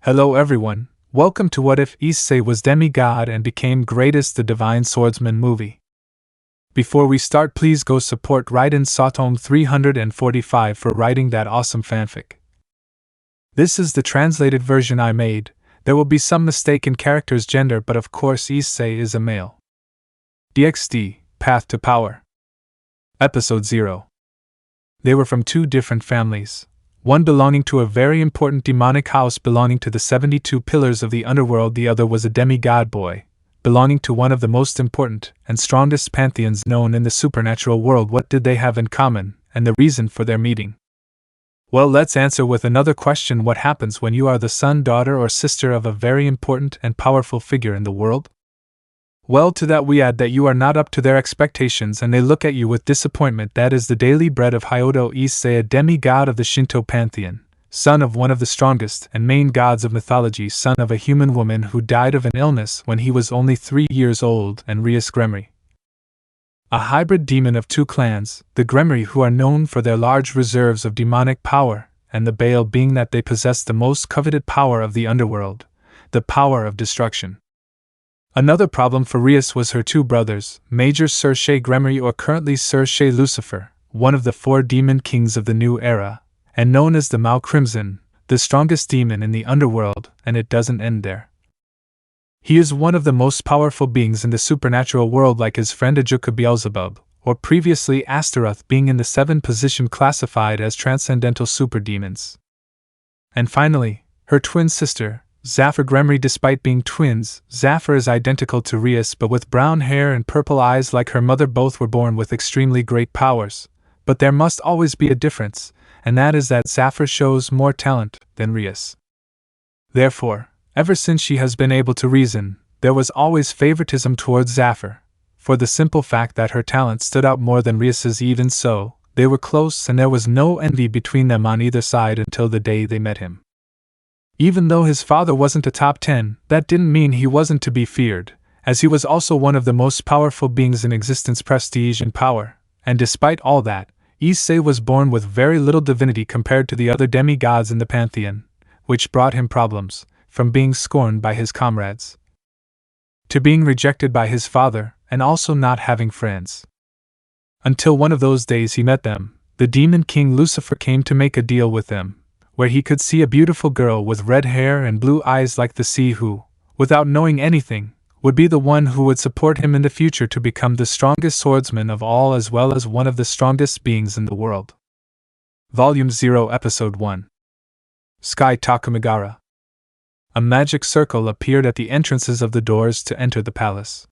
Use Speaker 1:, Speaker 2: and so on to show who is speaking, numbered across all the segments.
Speaker 1: Hello everyone, welcome to What If Issei was Demi-God and Became Greatest, the Divine Swordsman movie. Before we start, please go support Raiden Sotong 345 for writing that awesome fanfic. This is the translated version I made. There will be some mistake in character's gender, but of course Issei is a male. DxD, Path to Power. Episode 0. They were from two different families. One belonging to a very important demonic house belonging to the 72 pillars of the Underworld, the other was a demigod boy, belonging to one of the most important and strongest pantheons known in the supernatural world. What did they have in common, and the reason for their meeting? Well, let's answer with another question. What happens when you are the son, daughter, or sister of a very important and powerful figure in the world? Well, to that we add that you are not up to their expectations and they look at you with disappointment. That is the daily bread of Hyodo Issei, a demigod of the Shinto pantheon, son of one of the strongest and main gods of mythology, son of a human woman who died of an illness when he was only 3 years old, and Rias Gremry, a hybrid demon of two clans, the Gremry, who are known for their large reserves of demonic power, and the Baal, being that they possess the most coveted power of the Underworld, the power of destruction. Another problem for Rias was her two brothers, Major Sir Shay Gremry, or currently Sir Shay Lucifer, one of the 4 demon kings of the new era, and known as the Mao Crimson, the strongest demon in the Underworld, and it doesn't end there. He is one of the most powerful beings in the supernatural world, like his friend Ajuka Beelzebub, or previously Astaroth, being in the 7th position, classified as transcendental superdemons. And finally, her twin sister, Zafir Gremry. Despite being twins, Zafir is identical to Rias but with brown hair and purple eyes like her mother. Both were born with extremely great powers, but there must always be a difference, and that is that Zafir shows more talent than Rias. Therefore, ever since she has been able to reason, there was always favoritism towards Zafir, for the simple fact that her talent stood out more than Rias's. Even so, they were close and there was no envy between them on either side until the day they met him. Even though his father wasn't a top 10, that didn't mean he wasn't to be feared, as he was also one of the most powerful beings in existence, prestige and power, and despite all that, Issei was born with very little divinity compared to the other demigods in the pantheon, which brought him problems, from being scorned by his comrades, to being rejected by his father, and also not having friends. Until one of those days he met them, the demon king Lucifer came to make a deal with them, where he could see a beautiful girl with red hair and blue eyes like the sea who, without knowing anything, would be the one who would support him in the future to become the strongest swordsman of all, as well as one of the strongest beings in the world. Volume 0, Episode 1. Sky Takamigara. A magic circle appeared at the entrances of the doors to enter the palace.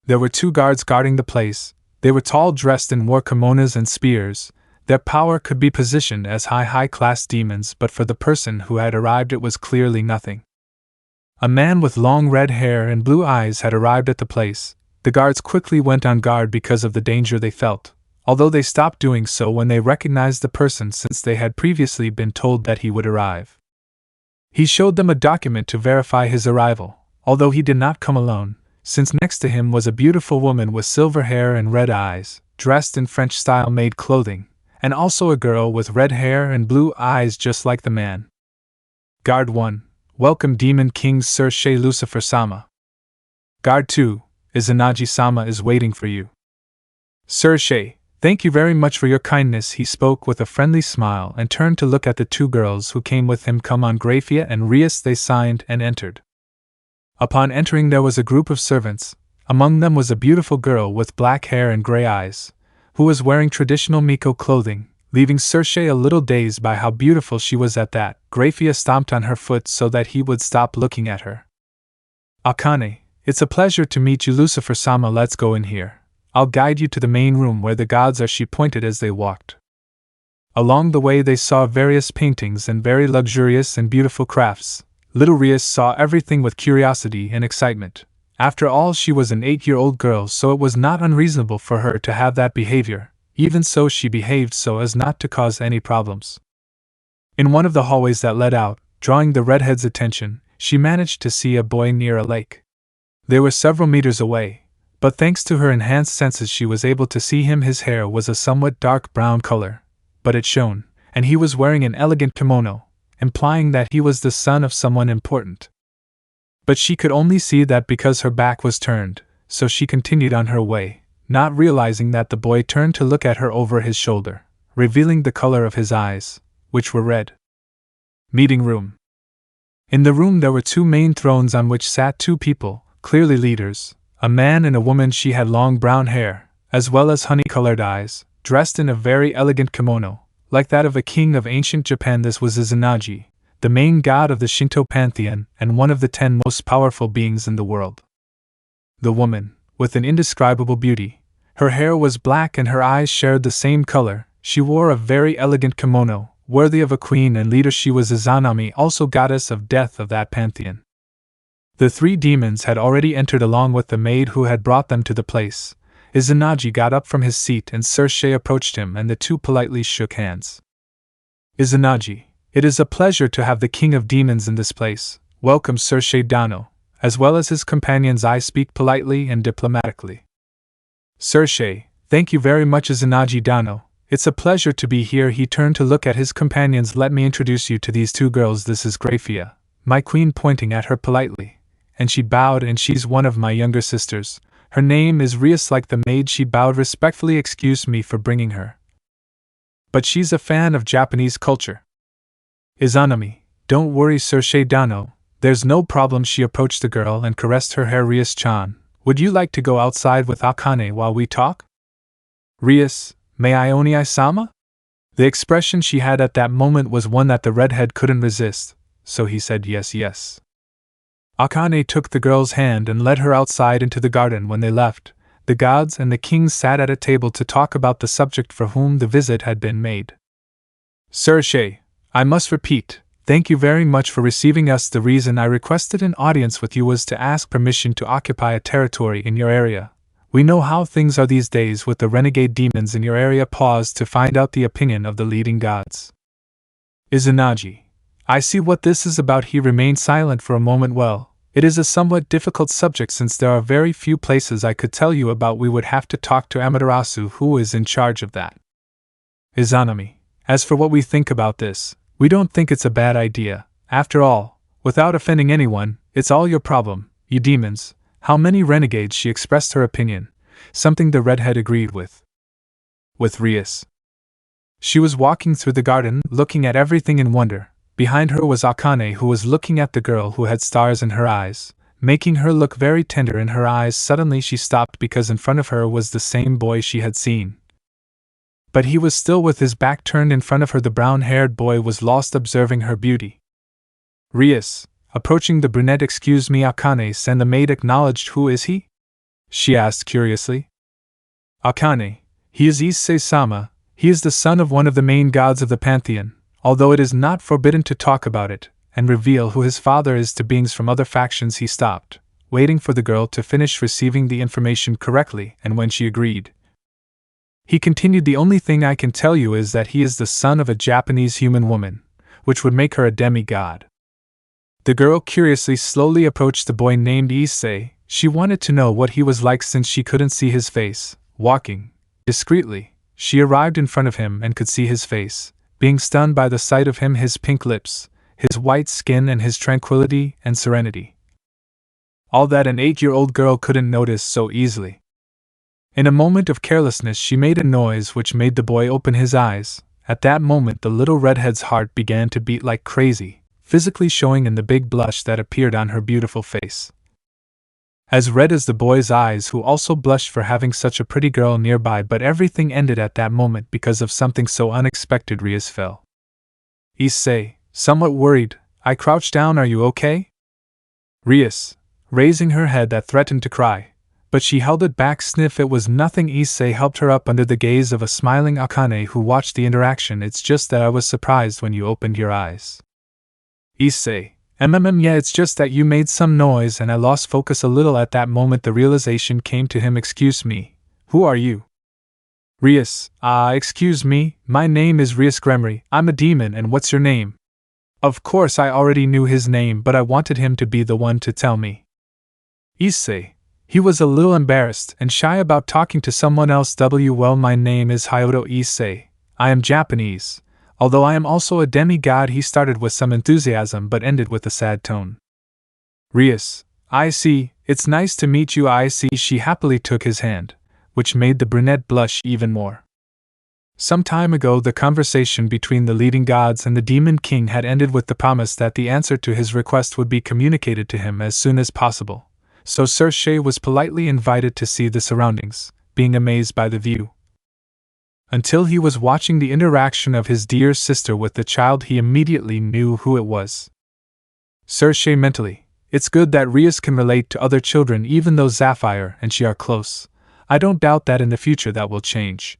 Speaker 1: There were 2 guards guarding the place. They were tall, dressed in war kimonos and spears. Their power could be positioned as high-class demons, but for the person who had arrived it was clearly nothing. A man with long red hair and blue eyes had arrived at the place. The guards quickly went on guard because of the danger they felt, although they stopped doing so when they recognized the person, since they had previously been told that he would arrive. He showed them a document to verify his arrival, although he did not come alone, since next to him was a beautiful woman with silver hair and red eyes, dressed in French-style made clothing, and also a girl with red hair and blue eyes just like the man. Guard 1, welcome Demon King Sir Shay Lucifer-sama. Guard 2, Izanagi-sama is waiting for you. Sir Shay, thank you very much for your kindness. He spoke with a friendly smile and turned to look at the 2 girls who came with him. Come on, Grafia and Rias. They signed and entered. Upon entering there was a group of servants. Among them was a beautiful girl with black hair and gray eyes, who was wearing traditional Miko clothing, leaving Sir Shay a little dazed by how beautiful she was. At that, Grafia stomped on her foot so that he would stop looking at her. Akane, it's a pleasure to meet you, Lucifer-sama. Let's go in here. I'll guide you to the main room where the gods are, she pointed as they walked. Along the way they saw various paintings and very luxurious and beautiful crafts. Little Rias saw everything with curiosity and excitement. After all, she was an 8-year-old girl, so it was not unreasonable for her to have that behavior. Even so, she behaved so as not to cause any problems. In one of the hallways that led out, drawing the redhead's attention, she managed to see a boy near a lake. They were several meters away, but thanks to her enhanced senses she was able to see him. His hair was a somewhat dark brown color, but it shone, and he was wearing an elegant kimono, implying that he was the son of someone important. But she could only see that because her back was turned, so she continued on her way, not realizing that the boy turned to look at her over his shoulder, revealing the color of his eyes, which were red. Meeting room. In the room there were two main thrones on which sat two people, clearly leaders, a man and a woman. She had long brown hair, as well as honey-colored eyes, dressed in a very elegant kimono, like that of a king of ancient Japan. This was Izanagi, the main god of the Shinto pantheon and one of the 10 most powerful beings in the world. The woman, with an indescribable beauty, her hair was black and her eyes shared the same color. She wore a very elegant kimono, worthy of a queen and leader. She was Izanami, also goddess of death of that pantheon. The 3 demons had already entered along with the maid who had brought them to the place. Izanagi got up from his seat and Sirse approached him and the two politely shook hands. Izanagi, it is a pleasure to have the king of demons in this place. Welcome Sirse Dano, as well as his companions. I speak politely and diplomatically. Sirse, thank you very much Izanagi Dano. It's a pleasure to be here. He turned to look at his companions. Let me introduce you to these 2 girls. This is Grafia, my queen, pointing at her politely, and she bowed, and she's one of my younger sisters. Her name is Rias. Like the maid, she bowed respectfully. Excuse me for bringing her, but she's a fan of Japanese culture. Izanami, don't worry Sirse Dano, there's no problem. She approached the girl and caressed her hair. Rias-chan, would you like to go outside with Akane while we talk? Rias, may I Oni-sama? The expression she had at that moment was one that the redhead couldn't resist, so he said yes. Akane took the girl's hand and led her outside into the garden. When they left, the gods and the kings sat at a table to talk about the subject for whom the visit had been made. Sirse, I must repeat, thank you very much for receiving us. The reason I requested an audience with you was to ask permission to occupy a territory in your area. We know how things are these days with the renegade demons in your area. Pause to find out the opinion of the leading gods. Izanagi, I see what this is about. He remained silent for a moment. Well, it is a somewhat difficult subject since there are very few places I could tell you about. We would have to talk to Amaterasu, who is in charge of that. Izanami, as for what we think about this, we don't think it's a bad idea. After all, without offending anyone, it's all your problem, you demons. How many renegades? She expressed her opinion, something the redhead agreed with. With Rias. She was walking through the garden, looking at everything in wonder. Behind her was Akane, who was looking at the girl who had stars in her eyes, making her look very tender in her eyes. Suddenly she stopped because in front of her was the same boy she had seen. But he was still with his back turned in front of her. The brown-haired boy was lost observing her beauty. Rias, approaching the brunette. Excuse me Akane-san, the maid acknowledged. Who is he? She asked curiously. Akane, he is Issei-sama. He is the son of one of the main gods of the pantheon, although it is not forbidden to talk about it, and reveal who his father is to beings from other factions. He stopped, waiting for the girl to finish receiving the information correctly, and when she agreed, he continued, the only thing I can tell you is that he is the son of a Japanese human woman, which would make her a demi-god. The girl curiously slowly approached the boy named Issei. She wanted to know what he was like since she couldn't see his face. Walking discreetly, she arrived in front of him and could see his face, being stunned by the sight of him, his pink lips, his white skin, and his tranquility and serenity. All that an 8-year-old girl couldn't notice so easily. In a moment of carelessness she made a noise which made the boy open his eyes. At that moment the little redhead's heart began to beat like crazy, physically showing in the big blush that appeared on her beautiful face. As red as the boy's eyes, who also blushed for having such a pretty girl nearby. But everything ended at that moment because of something so unexpected. Rias fell. Issei, somewhat worried, I crouched down. Are you okay? Rias, raising her head that threatened to cry, but she held it back. Sniff, it was nothing. Issei helped her up under the gaze of a smiling Akane who watched the interaction. It's just that I was surprised when you opened your eyes. Issei, yeah, it's just that you made some noise and I lost focus a little. At that moment the realization came to him. Excuse me, who are you? Rias, excuse me, my name is Rias Gremory. I'm a demon. And what's your name? Of course I already knew his name, but I wanted him to be the one to tell me. Issei. He was a little embarrassed and shy about talking to someone else. Well, my name is Hyoto Issei. I am Japanese, Although I am also a demigod, he started with some enthusiasm but ended with a sad tone. Rias, I see, it's nice to meet you. I see. She happily took his hand, which made the brunette blush even more. Some time ago, the conversation between the leading gods and the Demon King had ended with the promise that the answer to his request would be communicated to him as soon as possible, so Issei was politely invited to see the surroundings, being amazed by the view. Until he was watching the interaction of his dear sister with the child, he immediately knew who it was. Issei mentally, it's good that Rias can relate to other children even though Sapphire and she are close. I don't doubt that in the future that will change.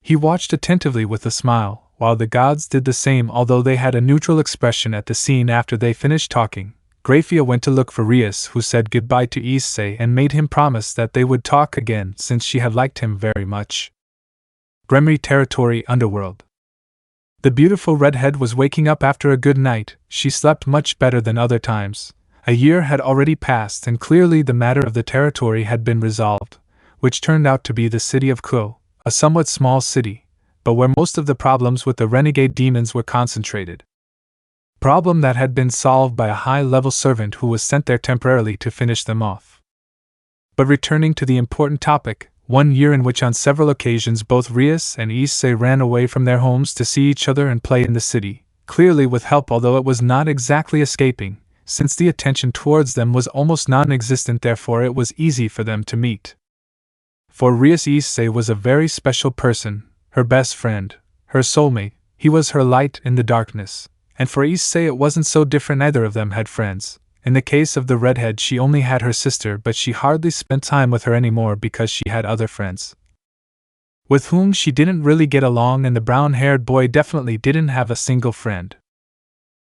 Speaker 1: He watched attentively with a smile, while the gods did the same. Although they had a neutral expression at the scene after they finished talking, Grafia went to look for Rias, who said goodbye to Issei and made him promise that they would talk again since she had liked him very much. Gremry Territory, Underworld. The beautiful redhead was waking up after a good night. She slept much better than other times. A year had already passed and clearly the matter of the territory had been resolved, which turned out to be the city of Kuo, a somewhat small city, but where most of the problems with the renegade demons were concentrated. Problem that had been solved by a high-level servant who was sent there temporarily to finish them off. But returning to the important topic, 1 year in which on several occasions both Rias and Issei ran away from their homes to see each other and play in the city, clearly with help, although it was not exactly escaping, since the attention towards them was almost non-existent. Therefore it was easy for them to meet. For Rias, Issei was a very special person, her best friend, her soulmate. He was her light in the darkness, and for Issei it wasn't so different. Neither of them had friends. In the case of the redhead, she only had her sister, but she hardly spent time with her anymore because she had other friends with whom she didn't really get along, and the brown-haired boy definitely didn't have a single friend.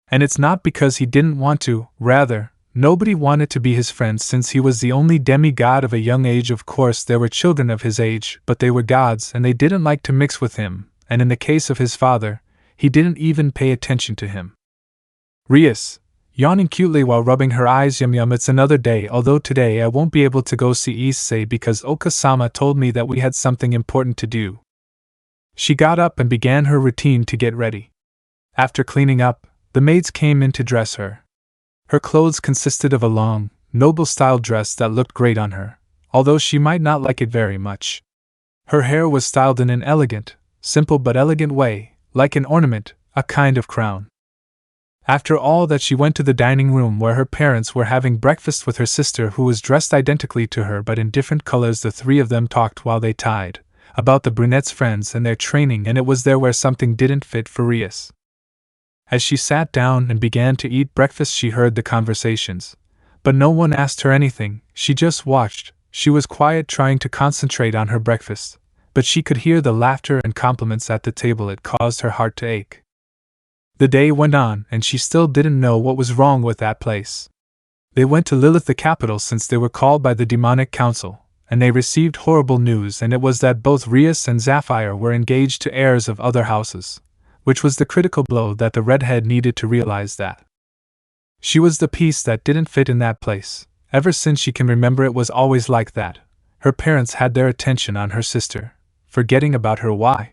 Speaker 1: And it's not because he didn't want to, rather, nobody wanted to be his friend since he was the only demigod of a young age. Of course there were children of his age, but they were gods and they didn't like to mix with him, and in the case of his father, he didn't even pay attention to him. Rias, yawning cutely while rubbing her eyes, yum, it's another day. Although today I won't be able to go see Issei because Oka-sama told me that we had something important to do. She got up and began her routine to get ready. After cleaning up, the maids came in to dress her. Her clothes consisted of a long, noble-style dress that looked great on her, although she might not like it very much. Her hair was styled in an elegant, simple but elegant way, like an ornament, a kind of crown. After all that, she went to the dining room where her parents were having breakfast with her sister, who was dressed identically to her but in different colors. The three of them talked while they tied about the brunette's friends and their training, and it was there where something didn't fit for Rias. As she sat down and began to eat breakfast, she heard the conversations, but no one asked her anything. She just watched. She was quiet, trying to concentrate on her breakfast, but she could hear the laughter and compliments at the table. It caused her heart to ache. The day went on, and she still didn't know what was wrong with that place. They went to Lilith, the capital, since they were called by the demonic council, and they received horrible news, and it was that both Rias and Sapphire were engaged to heirs of other houses, which was the critical blow that the redhead needed to realize that she was the piece that didn't fit in that place. Ever since she can remember, it was always like that. Her parents had their attention on her sister, forgetting about her. Why?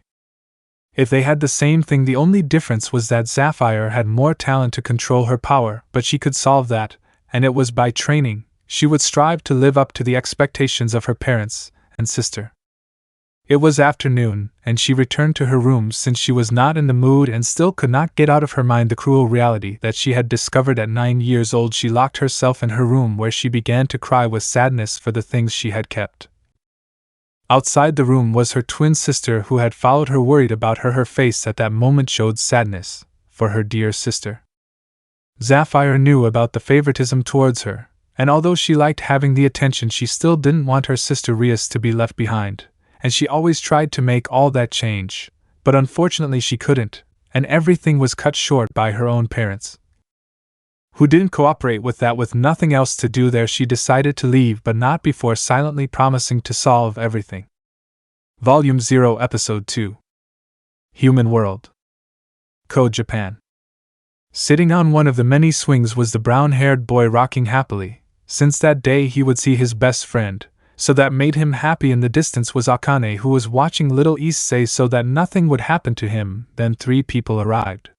Speaker 1: If they had the same thing, the only difference was that Sapphire had more talent to control her power, but she could solve that, and it was by training. She would strive to live up to the expectations of her parents and sister. It was afternoon, and she returned to her room since she was not in the mood and still could not get out of her mind the cruel reality that she had discovered at 9 years old. She locked herself in her room, where she began to cry with sadness for the things she had kept. Outside the room was her twin sister, who had followed her, worried about her. Her face at that moment showed sadness for her dear sister. Sapphire knew about the favoritism towards her, and although she liked having the attention, she still didn't want her sister Rias to be left behind, and she always tried to make all that change, but unfortunately she couldn't, and everything was cut short by her own parents, who didn't cooperate with that. With nothing else to do there, she decided to leave, but not before silently promising to solve everything. Volume 0, Episode 2. Human World. Ko, Japan. Sitting on one of the many swings was the brown-haired boy, rocking happily. Since that day he would see his best friend, so that made him happy in the distance was Akane, who was watching little Issei so that nothing would happen to him. Then 3 people arrived.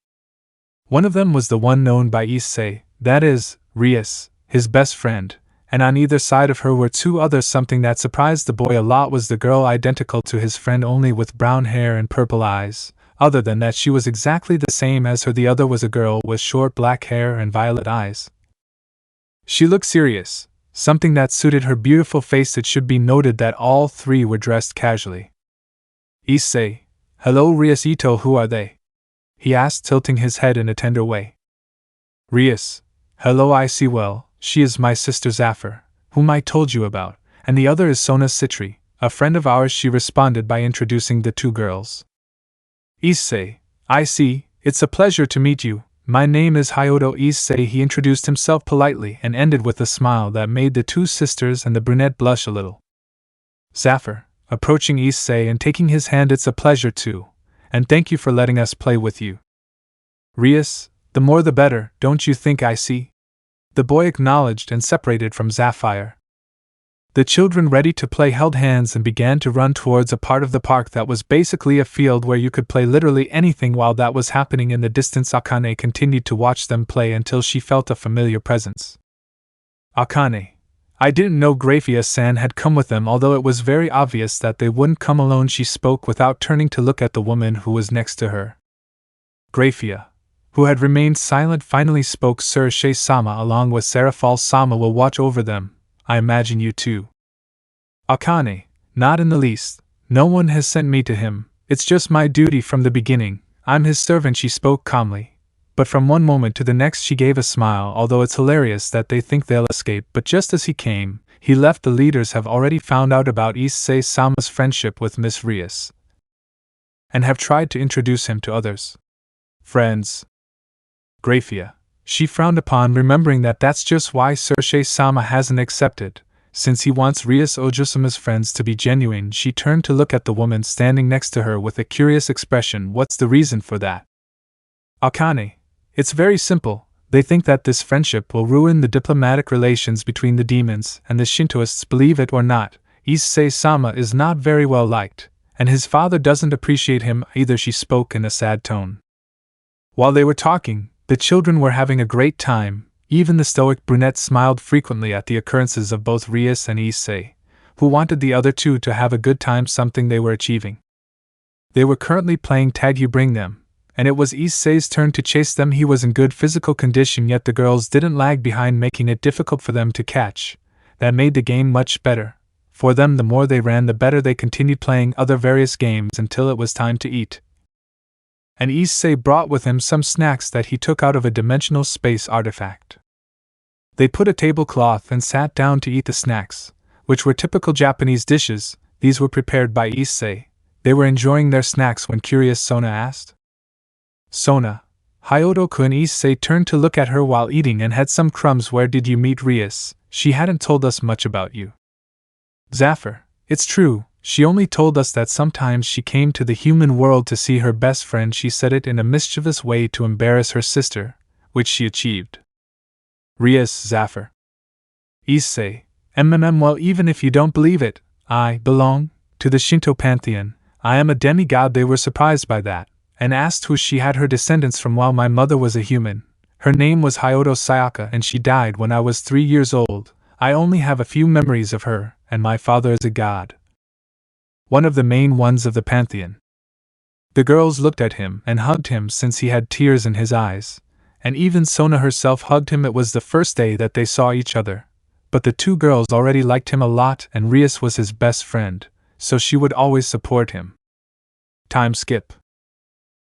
Speaker 1: One of them was the one known by Issei, that is, Rias, his best friend, and on either side of her were 2 others. Something that surprised the boy a lot was the girl identical to his friend, only with brown hair and purple eyes. Other than that, she was exactly the same as her. The other was a girl with short black hair and violet eyes. She looked serious, something that suited her beautiful face. It should be noted that all 3 were dressed casually. Issei, hello Rias Ito, who are they? He asked, tilting his head in a tender way. Rias, hello, I see. Well, she is my sister Zafir, whom I told you about, and the other is Sona Citri, a friend of ours, she responded by introducing the 2 girls. Issei, I see, it's a pleasure to meet you. My name is Hyodo Issei. He introduced himself politely and ended with a smile that made the 2 sisters and the brunette blush a little. Zafir, approaching Issei and taking his hand, it's a pleasure too, and thank you for letting us play with you. Rias, the more the better, don't you think? I see. The boy acknowledged and separated from Zafir. The children, ready to play, held hands and began to run towards a part of the park that was basically a field where you could play literally anything. While that was happening in the distance, Akane continued to watch them play until she felt a familiar presence. Akane, I didn't know Grafia-san had come with them, although it was very obvious that they wouldn't come alone. She spoke without turning to look at the woman who was next to her. Grafia, who had remained silent, finally spoke. Sir Shei-sama along with Serafal-sama will watch over them. I imagine you too. Akane, not in the least. No one has sent me to him. It's just my duty from the beginning. I'm his servant, she spoke calmly. But from one moment to the next she gave a smile. Although it's hilarious that they think they'll escape, but just as he came, he left. The leaders have already found out about Issei-sama's friendship with Miss Rias, and have tried to introduce him to others. Friends. Grafia. She frowned upon, remembering that that's just why Sir Shei-sama hasn't accepted, since he wants Rias Ojusama's friends to be genuine. She turned to look at the woman standing next to her with a curious expression. What's the reason for that? Akane, it's very simple. They think that this friendship will ruin the diplomatic relations between the demons and the Shintoists. Believe it or not, Issei-sama is not very well liked, and his father doesn't appreciate him either. She spoke in a sad tone. While they were talking, the children were having a great time. Even the stoic brunette smiled frequently at the occurrences of both Rias and Issei, who wanted the other 2 to have a good time, something they were achieving. They were currently playing tag. You bring them, and it was Issei's turn to chase them. He was in good physical condition, yet the girls didn't lag behind, making it difficult for them to catch. That made the game much better. For them, the more they ran, the better. They continued playing other various games until it was time to eat. And Issei brought with him some snacks that he took out of a dimensional space artifact. They put a tablecloth and sat down to eat the snacks, which were typical Japanese dishes. These were prepared by Issei. They were enjoying their snacks when curious Sona asked. Sona, Hyodo-kun. Issei turned to look at her while eating and had some crumbs. Where did you meet Rias? She hadn't told us much about you. Zafir, it's true. She only told us that sometimes she came to the human world to see her best friend. She said it in a mischievous way to embarrass her sister, which she achieved. Rias. Zafir. Issei, well, even if you don't believe it, I belong to the Shinto pantheon. I am a demigod. They were surprised by that, and asked who she had her descendants from. While my mother was a human, her name was Hyodo Sayaka, and she died when I was 3 years old. I only have a few memories of her, and my father is a god. One of the main ones of the pantheon. The girls looked at him and hugged him since he had tears in his eyes, and even Sona herself hugged him. It was the first day that they saw each other, but the 2 girls already liked him a lot, and Rias was his best friend, so she would always support him. Time skip.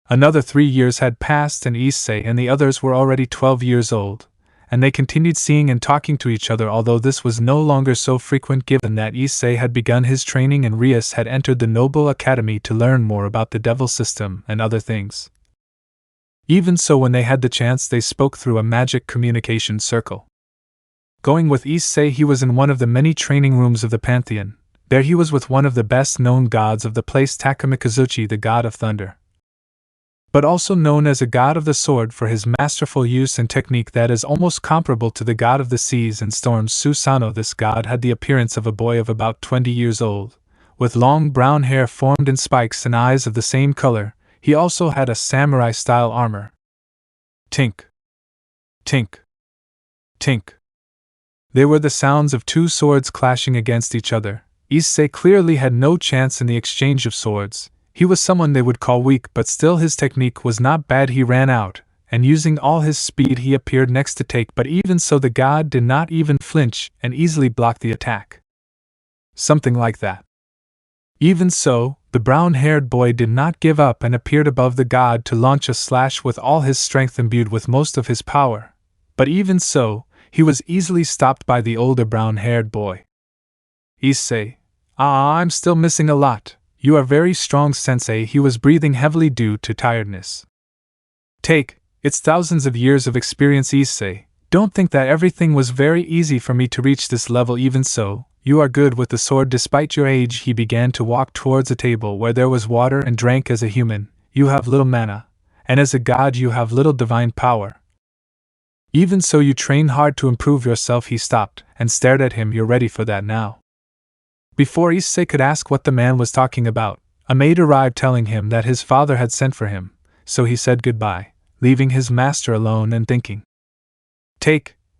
Speaker 1: Another 3 years had passed, and Issei and the others were already 12 years old, and they continued seeing and talking to each other, although this was no longer so frequent given that Issei had begun his training and Rias had entered the Noble Academy to learn more about the devil system and other things. Even so, when they had the chance, they spoke through a magic communication circle. Going with Issei, he was in one of the many training rooms of the pantheon. There he was with one of the best known gods of the place, Takamikazuchi, the god of thunder. but also known as a god of the sword for his masterful use and technique that is almost comparable to the god of the seas and storms Susanoo. This god had the appearance of a boy of about 20 years old, with long brown hair formed in spikes and eyes of the same color. He also had a samurai-style armor. Tink. Tink. Tink. They were the sounds of two swords clashing against each other. Issei clearly had no chance in the exchange of swords. He was someone they would call weak, but still his technique was not bad. He ran out, and using all his speed he appeared next to take, but even so the god did not even flinch and easily blocked the attack. Something like that. Even so, the brown-haired boy did not give up and appeared above the god to launch a slash with all his strength imbued with most of his power. But even so, he was easily stopped by the older brown-haired boy. Issei, I'm still missing a lot. You are very strong, sensei. He was breathing heavily due to tiredness. It's thousands of years of experience, Issei. Don't think that everything was very easy for me to reach this level. Even so, you are good with the sword despite your age. He began to walk towards a table where there was water and drank. As a human, you have little mana, and as a god you have little divine power. Even so, you train hard to improve yourself. He stopped and stared at him. You're ready for that now. Before Issei could ask what the man was talking about, a maid arrived telling him that his father had sent for him, so he said goodbye, leaving his master alone and thinking.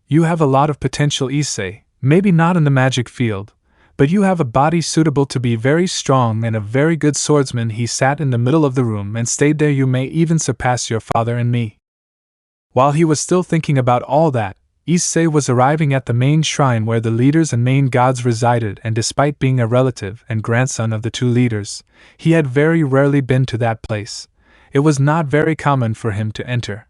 Speaker 1: You have a lot of potential, Issei, maybe not in the magic field, but you have a body suitable to be very strong and a very good swordsman. He sat in the middle of the room and stayed there. You may even surpass your father and me. While he was still thinking about all that, Issei was arriving at the main shrine where the leaders and main gods resided, and despite being a relative and grandson of the two leaders, he had very rarely been to that place. It was not very common for him to enter.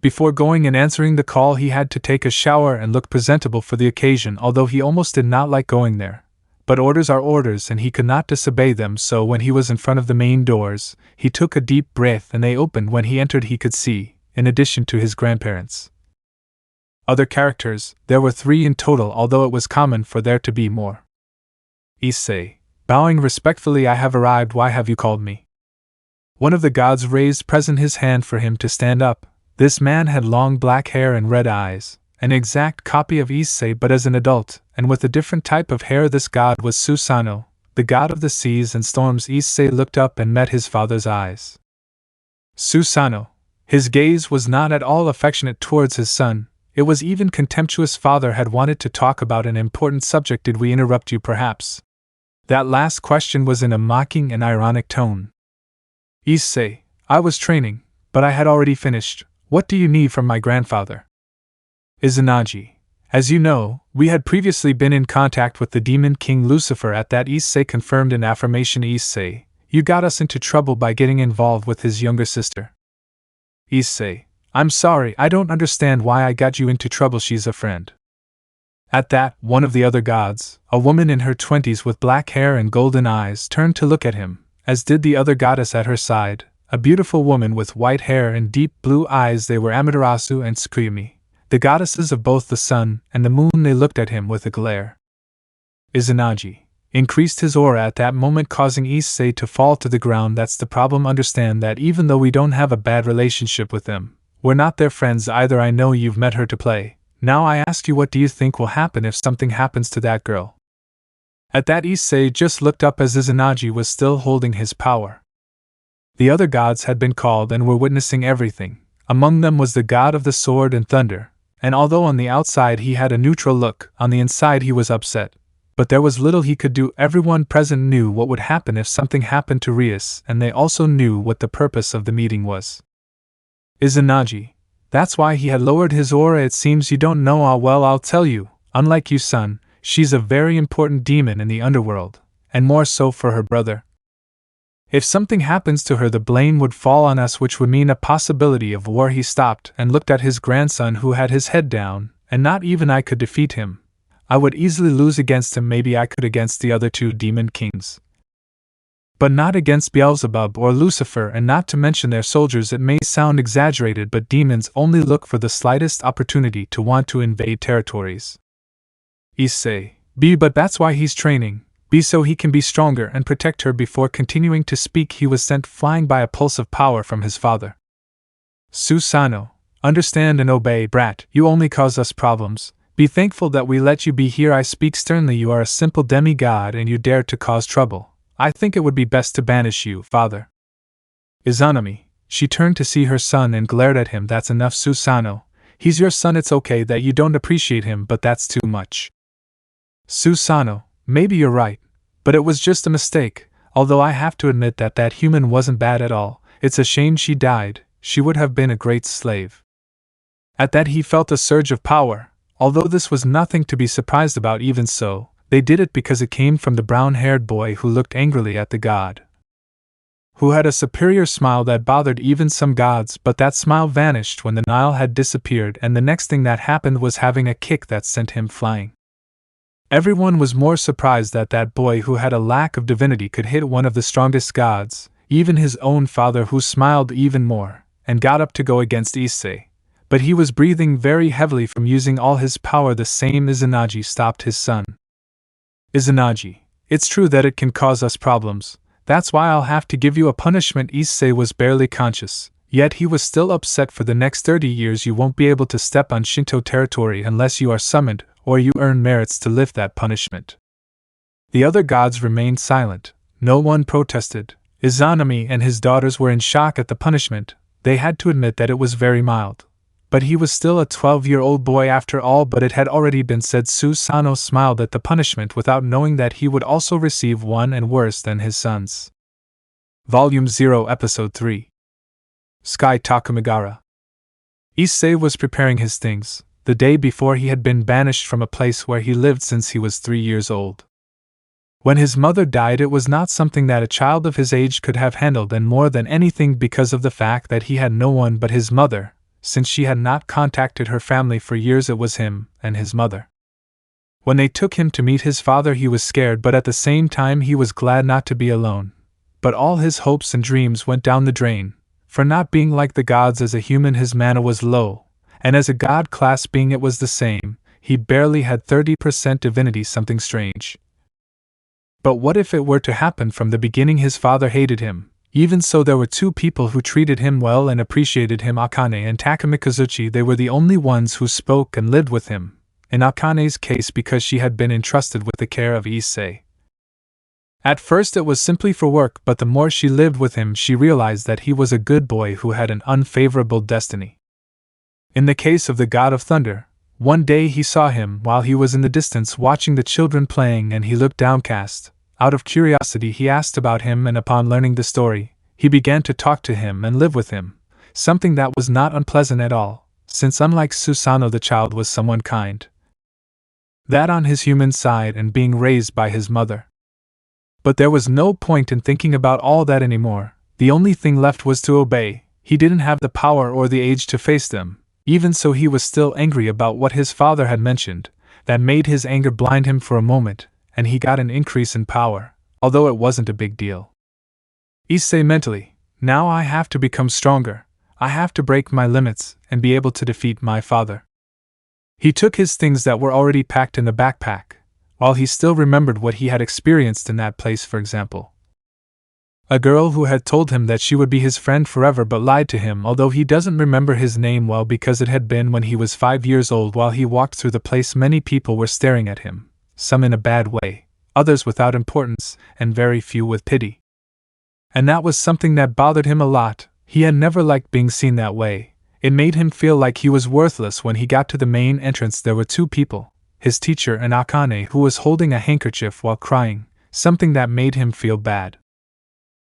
Speaker 1: Before going and answering the call, he had to take a shower and look presentable for the occasion, although he almost did not like going there. But orders are orders and he could not disobey them, so when he was in front of the main doors, he took a deep breath and they opened. When he entered he could see, in addition to his grandparents, other characters. There were 3 in total, although it was common for there to be more. Issei, bowing respectfully, I have arrived. Why have you called me? One of the gods raised present his hand for him to stand up. This man had long black hair and red eyes, an exact copy of Issei but as an adult, and with a different type of hair. This god was Susanoo, the god of the seas and storms. Issei looked up and met his father's eyes. Susanoo. His gaze was not at all affectionate towards his son. It was even contemptuous. Father had wanted to talk about an important subject. Did we interrupt you, perhaps? That last question was in a mocking and ironic tone. Issei, I was training, but I had already finished. What do you need from my grandfather? Izanagi, as you know, we had previously been in contact with the demon king Lucifer. At that, Issei confirmed in affirmation. Issei, you got us into trouble by getting involved with his younger sister. Issei, I'm sorry, I don't understand why I got you into trouble. She's a friend. At that, one of the other gods, a woman in her 20s with black hair and golden eyes, turned to look at him, as did the other goddess at her side, a beautiful woman with white hair and deep blue eyes. They were Amaterasu and Tsukumi, the goddesses of both the sun and the moon. They looked at him with a glare. Izanagi increased his aura at that moment, causing Issei to fall to the ground. That's the problem. Understand that even though we don't have a bad relationship with them, we're not their friends either. I know you've met her to play. Now I ask you, what do you think will happen if something happens to that girl? At that, Issei just looked up as Izanagi was still holding his power. The other gods had been called and were witnessing everything. Among them was the god of the sword and thunder, and although on the outside he had a neutral look, on the inside he was upset. But there was little he could do. Everyone present knew what would happen if something happened to Rias, and they also knew what the purpose of the meeting was. Izanagi, that's why he had lowered his aura. It seems you don't know. Well, I'll tell you. Unlike you, son, she's a very important demon in the Underworld, and more so for her brother. If something happens to her, the blame would fall on us, which would mean a possibility of war. He stopped and looked at his grandson, who had his head down, and not even I could defeat him. I would easily lose against him. Maybe I could against the other 2 demon kings, but not against Beelzebub or Lucifer, and not to mention their soldiers. It may sound exaggerated, but demons only look for the slightest opportunity to want to invade territories. Issei, but that's why he's training. be so he can be stronger and protect her. Before continuing to speak, he was sent flying by a pulse of power from his father. Susanoo, understand and obey, brat, you only cause us problems. Be thankful that we let you be here. I speak sternly. You are a simple demigod and you dare to cause trouble. I think it would be best to banish you, father. Izanami, she turned to see her son and glared at him. That's enough, Susanoo. He's your son. It's okay that you don't appreciate him, but that's too much. Susanoo, maybe you're right, but it was just a mistake, although I have to admit that that human wasn't bad at all. It's a shame she died. She would have been a great slave. At that he felt a surge of power, although this was nothing to be surprised about. Even so, they did it because it came from the brown-haired boy who looked angrily at the god, who had a superior smile that bothered even some gods, but that smile vanished when the Nile had disappeared, and the next thing that happened was having a kick that sent him flying. Everyone was more surprised that that boy who had a lack of divinity could hit one of the strongest gods, even his own father, who smiled even more, and got up to go against Issei. But he was breathing very heavily from using all his power. The same Izanagi stopped his son. Izanagi, it's true that it can cause us problems. That's why I'll have to give you a punishment. Issei was barely conscious, yet he was still upset. For the next 30 years you won't be able to step on Shinto territory unless you are summoned, or you earn merits to lift that punishment. The other gods remained silent. No one protested. Izanami and his daughters were in shock at the punishment. They had to admit that it was very mild. But he was still a 12-year-old boy after all. But it had already been said. Susanoo smiled at the punishment without knowing that he would also receive one, and worse than his sons. Volume 0, Episode 3. Sky Takumigara. Issei was preparing his things, the day before he had been banished from a place where he lived since he was 3 years old. When his mother died, it was not something that a child of his age could have handled, and more than anything because of the fact that he had no one but his mother. Since she had not contacted her family for years, it was him and his mother. When they took him to meet his father, he was scared, but at the same time he was glad not to be alone. But all his hopes and dreams went down the drain. For not being like the gods, as a human his mana was low, and as a god class being it was the same. He barely had 30% divinity, something strange. But what if it were to happen from the beginning? His father hated him. Even so, there were two people who treated him well and appreciated him, Akane and Takamikazuchi. They were the only ones who spoke and lived with him, in Akane's case because she had been entrusted with the care of Issei. At first it was simply for work, but the more she lived with him she realized that he was a good boy who had an unfavorable destiny. In the case of the God of Thunder, one day he saw him while he was in the distance watching the children playing, and he looked downcast. Out of curiosity he asked about him, and upon learning the story, he began to talk to him and live with him, something that was not unpleasant at all, since unlike Susanoo the child was someone kind. That on his human side and being raised by his mother. But there was no point in thinking about all that anymore. The only thing left was to obey. He didn't have the power or the age to face them. Even so, he was still angry about what his father had mentioned. That made his anger blind him for a moment, and he got an increase in power, although it wasn't a big deal. Issei mentally, now I have to become stronger. I have to break my limits and be able to defeat my father. He took his things that were already packed in the backpack, while he still remembered what he had experienced in that place. For example, a girl who had told him that she would be his friend forever but lied to him, although he doesn't remember his name well because it had been when he was 5 years old. While he walked through the place, many people were staring at him, some in a bad way, others without importance, and very few with pity. And that was something that bothered him a lot. He had never liked being seen that way. It made him feel like he was worthless. When he got to the main entrance, there were two people, his teacher and Akane, who was holding a handkerchief while crying, something that made him feel bad.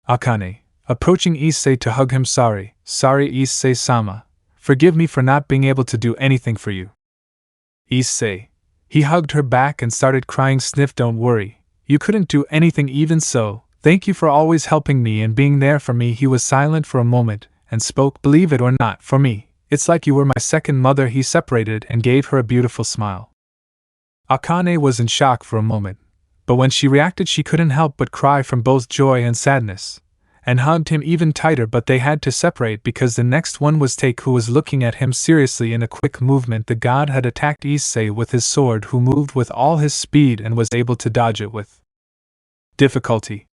Speaker 1: Akane, approaching Issei to hug him. Sorry Issei-sama. Forgive me for not being able to do anything for you. Issei. He hugged her back and started crying. Sniff, don't worry. You couldn't do anything. Even so, thank you for always helping me and being there for me. He was silent for a moment, and spoke. Believe it or not, for me, it's like you were my second mother. He separated and gave her a beautiful smile. Akane was in shock for a moment, but when she reacted she couldn't help but cry from both joy and sadness, and hugged him even tighter. But they had to separate because the next one was Take, who was looking at him seriously. In a quick movement the god had attacked Issei with his sword, who moved with all his speed and was able to dodge it with Difficulty.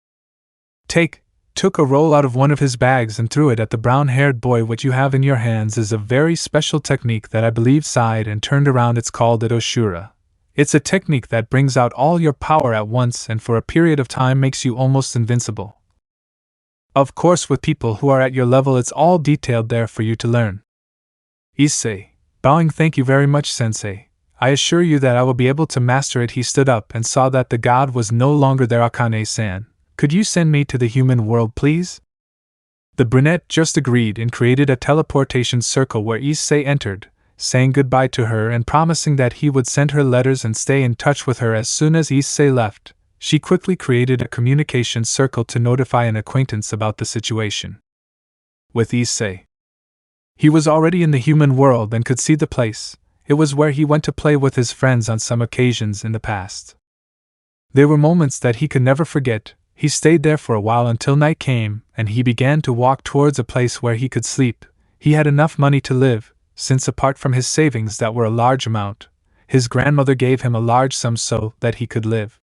Speaker 1: Took a roll out of one of his bags and threw it at the brown-haired boy. What you have in your hands is a very special technique that I believe sighed and turned around. It's called Oshura. It's a technique that brings out all your power at once and for a period of time makes you almost invincible. Of course, with people who are at your level, it's all detailed there for you to learn. Issei, bowing, thank you very much, sensei. I assure you that I will be able to master it. He stood up and saw that the god was no longer there. Akane-san, could you send me to the human world, please? The brunette just agreed and created a teleportation circle where Issei entered, saying goodbye to her and promising that he would send her letters and stay in touch with her. As soon as Issei left, she quickly created a communication circle to notify an acquaintance about the situation. With Issei, he was already in the human world and could see the place. It was where he went to play with his friends on some occasions in the past. There were moments that he could never forget. He stayed there for a while until night came, and he began to walk towards a place where he could sleep. He had enough money to live, since apart from his savings that were a large amount, his grandmother gave him a large sum so that he could live.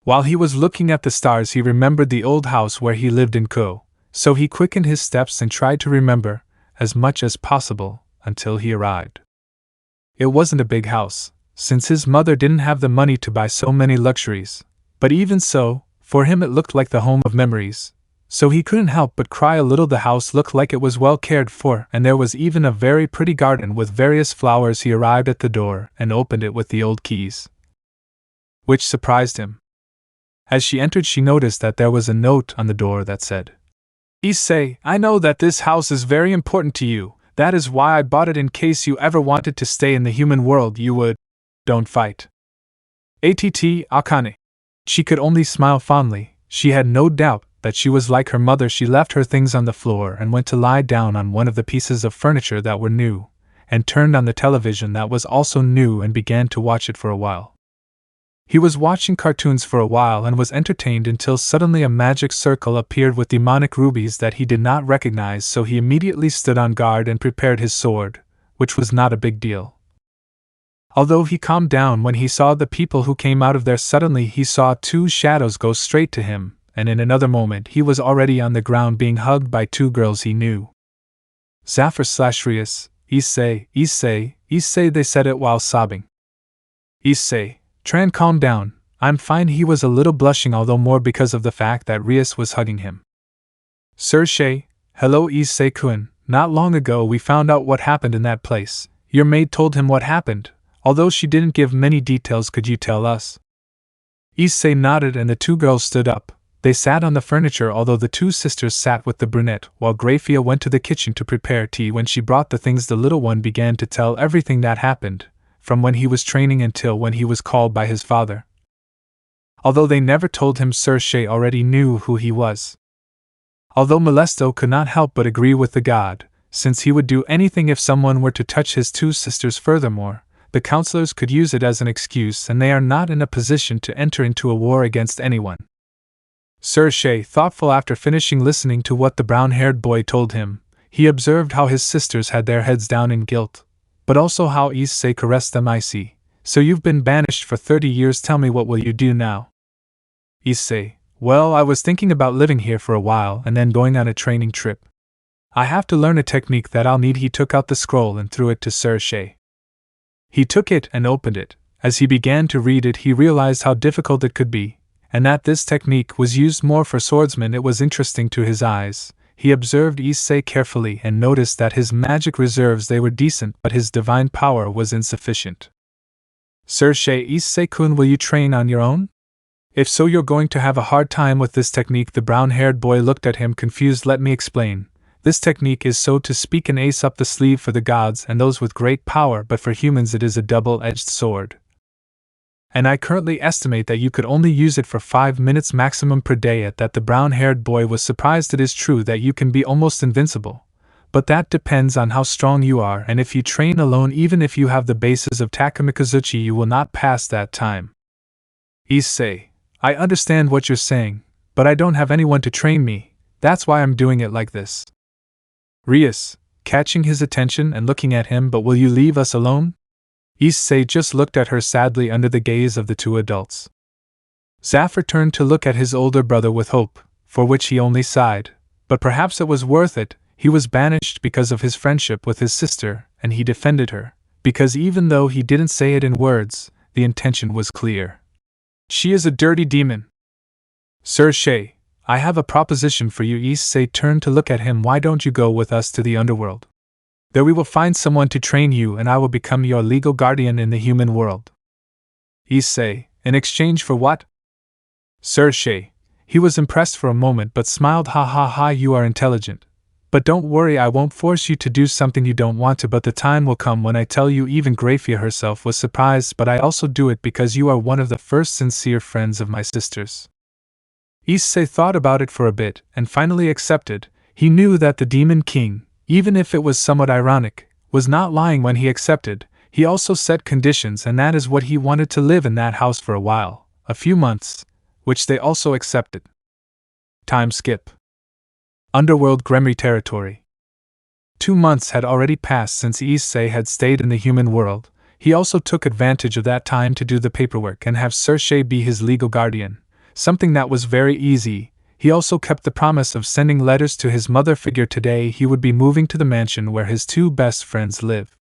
Speaker 1: While he was looking at the stars, he remembered the old house where he lived in Ko, so he quickened his steps and tried to remember as much as possible until he arrived. It wasn't a big house, since his mother didn't have the money to buy so many luxuries, but even so, for him it looked like the home of memories, so he couldn't help but cry a little. The house looked like it was well cared for, and there was even a very pretty garden with various flowers. He arrived at the door and opened it with the old keys, which surprised him. As she entered, she noticed that there was a note on the door that said, Issei, I know that this house is very important to you. That is why I bought it. In case you ever wanted to stay in the human world, you would. Don't fight. Akane. She could only smile fondly. She had no doubt that she was like her mother. She left her things on the floor and went to lie down on one of the pieces of furniture that were new, and turned on the television that was also new and began to watch it for a while. He was watching cartoons for a while and was entertained until suddenly a magic circle appeared with demonic rubies that he did not recognize, so he immediately stood on guard and prepared his sword, which was not a big deal. Although he calmed down when he saw the people who came out of there, suddenly he saw two shadows go straight to him, and in another moment he was already on the ground being hugged by two girls he knew. Zafir/Rias, Issei, they said it while sobbing. Issei, Tran, calm down, I'm fine. He was a little blushing, although more because of the fact that Rias was hugging him. Sir Shay, hello Issei-kun, not long ago we found out what happened in that place. Your maid told him what happened. Although she didn't give many details, could you tell us? Issei nodded and the two girls stood up. They sat on the furniture, although the two sisters sat with the brunette, while Grafia went to the kitchen to prepare tea. When she brought the things, the little one began to tell everything that happened, from when he was training until when he was called by his father. Although they never told him, Sir Shay already knew who he was. Although Molesto could not help but agree with the god, since he would do anything if someone were to touch his two sisters. Furthermore, the counselors could use it as an excuse, and they are not in a position to enter into a war against anyone. Sir Shay, thoughtful after finishing listening to what the brown-haired boy told him, he observed how his sisters had their heads down in guilt, but also how Issei caressed them. I see. So you've been banished for 30 years. Tell me, what will you do now? Issei, well, I was thinking about living here for a while and then going on a training trip. I have to learn a technique that I'll need. He took out the scroll and threw it to Sir Shay. He took it and opened it. As he began to read it, he realized how difficult it could be, and that this technique was used more for swordsmen. It was interesting to his eyes. He observed Issei carefully and noticed that his magic reserves, they were decent, but his divine power was insufficient. Sir Shay, Issei-kun, will you train on your own? If so, you're going to have a hard time with this technique. The brown-haired boy looked at him confused. Let me explain. This technique is, so to speak, an ace up the sleeve for the gods and those with great power, but for humans it is a double-edged sword. And I currently estimate that you could only use it for 5 minutes maximum per day. At that, the brown-haired boy was surprised. It is true that you can be almost invincible, but that depends on how strong you are, and if you train alone, even if you have the bases of Takamikazuchi, you will not pass that time. Issei, I understand what you're saying, but I don't have anyone to train me. That's why I'm doing it like this. Rias, catching his attention and looking at him, but will you leave us alone? Issei just looked at her sadly under the gaze of the two adults. Zafir turned to look at his older brother with hope, for which he only sighed, but perhaps it was worth it. He was banished because of his friendship with his sister, and he defended her, because even though he didn't say it in words, the intention was clear. She is a dirty demon. Sir Shay, I have a proposition for you. Issei turned to look at him. Why don't you go with us to the Underworld? There we will find someone to train you and I will become your legal guardian in the human world. Issei, in exchange for what? Sir Shay, he was impressed for a moment but smiled. Ha ha ha, you are intelligent. But don't worry, I won't force you to do something you don't want to, but the time will come when I tell you. Even Grafia herself was surprised, but I also do it because you are one of the first sincere friends of my sisters. Issei thought about it for a bit, and finally accepted. He knew that the Demon King, even if it was somewhat ironic, was not lying when he accepted. He also set conditions, and that is what he wanted: to live in that house for a while, a few months, which they also accepted. Time skip. Underworld Gremry territory. 2 months had already passed since Issei had stayed in the human world. He also took advantage of that time to do the paperwork and have Sir Shay be his legal guardian, something that was very easy. He also kept the promise of sending letters to his mother figure. Today he would be moving to the mansion where his 2 best friends live.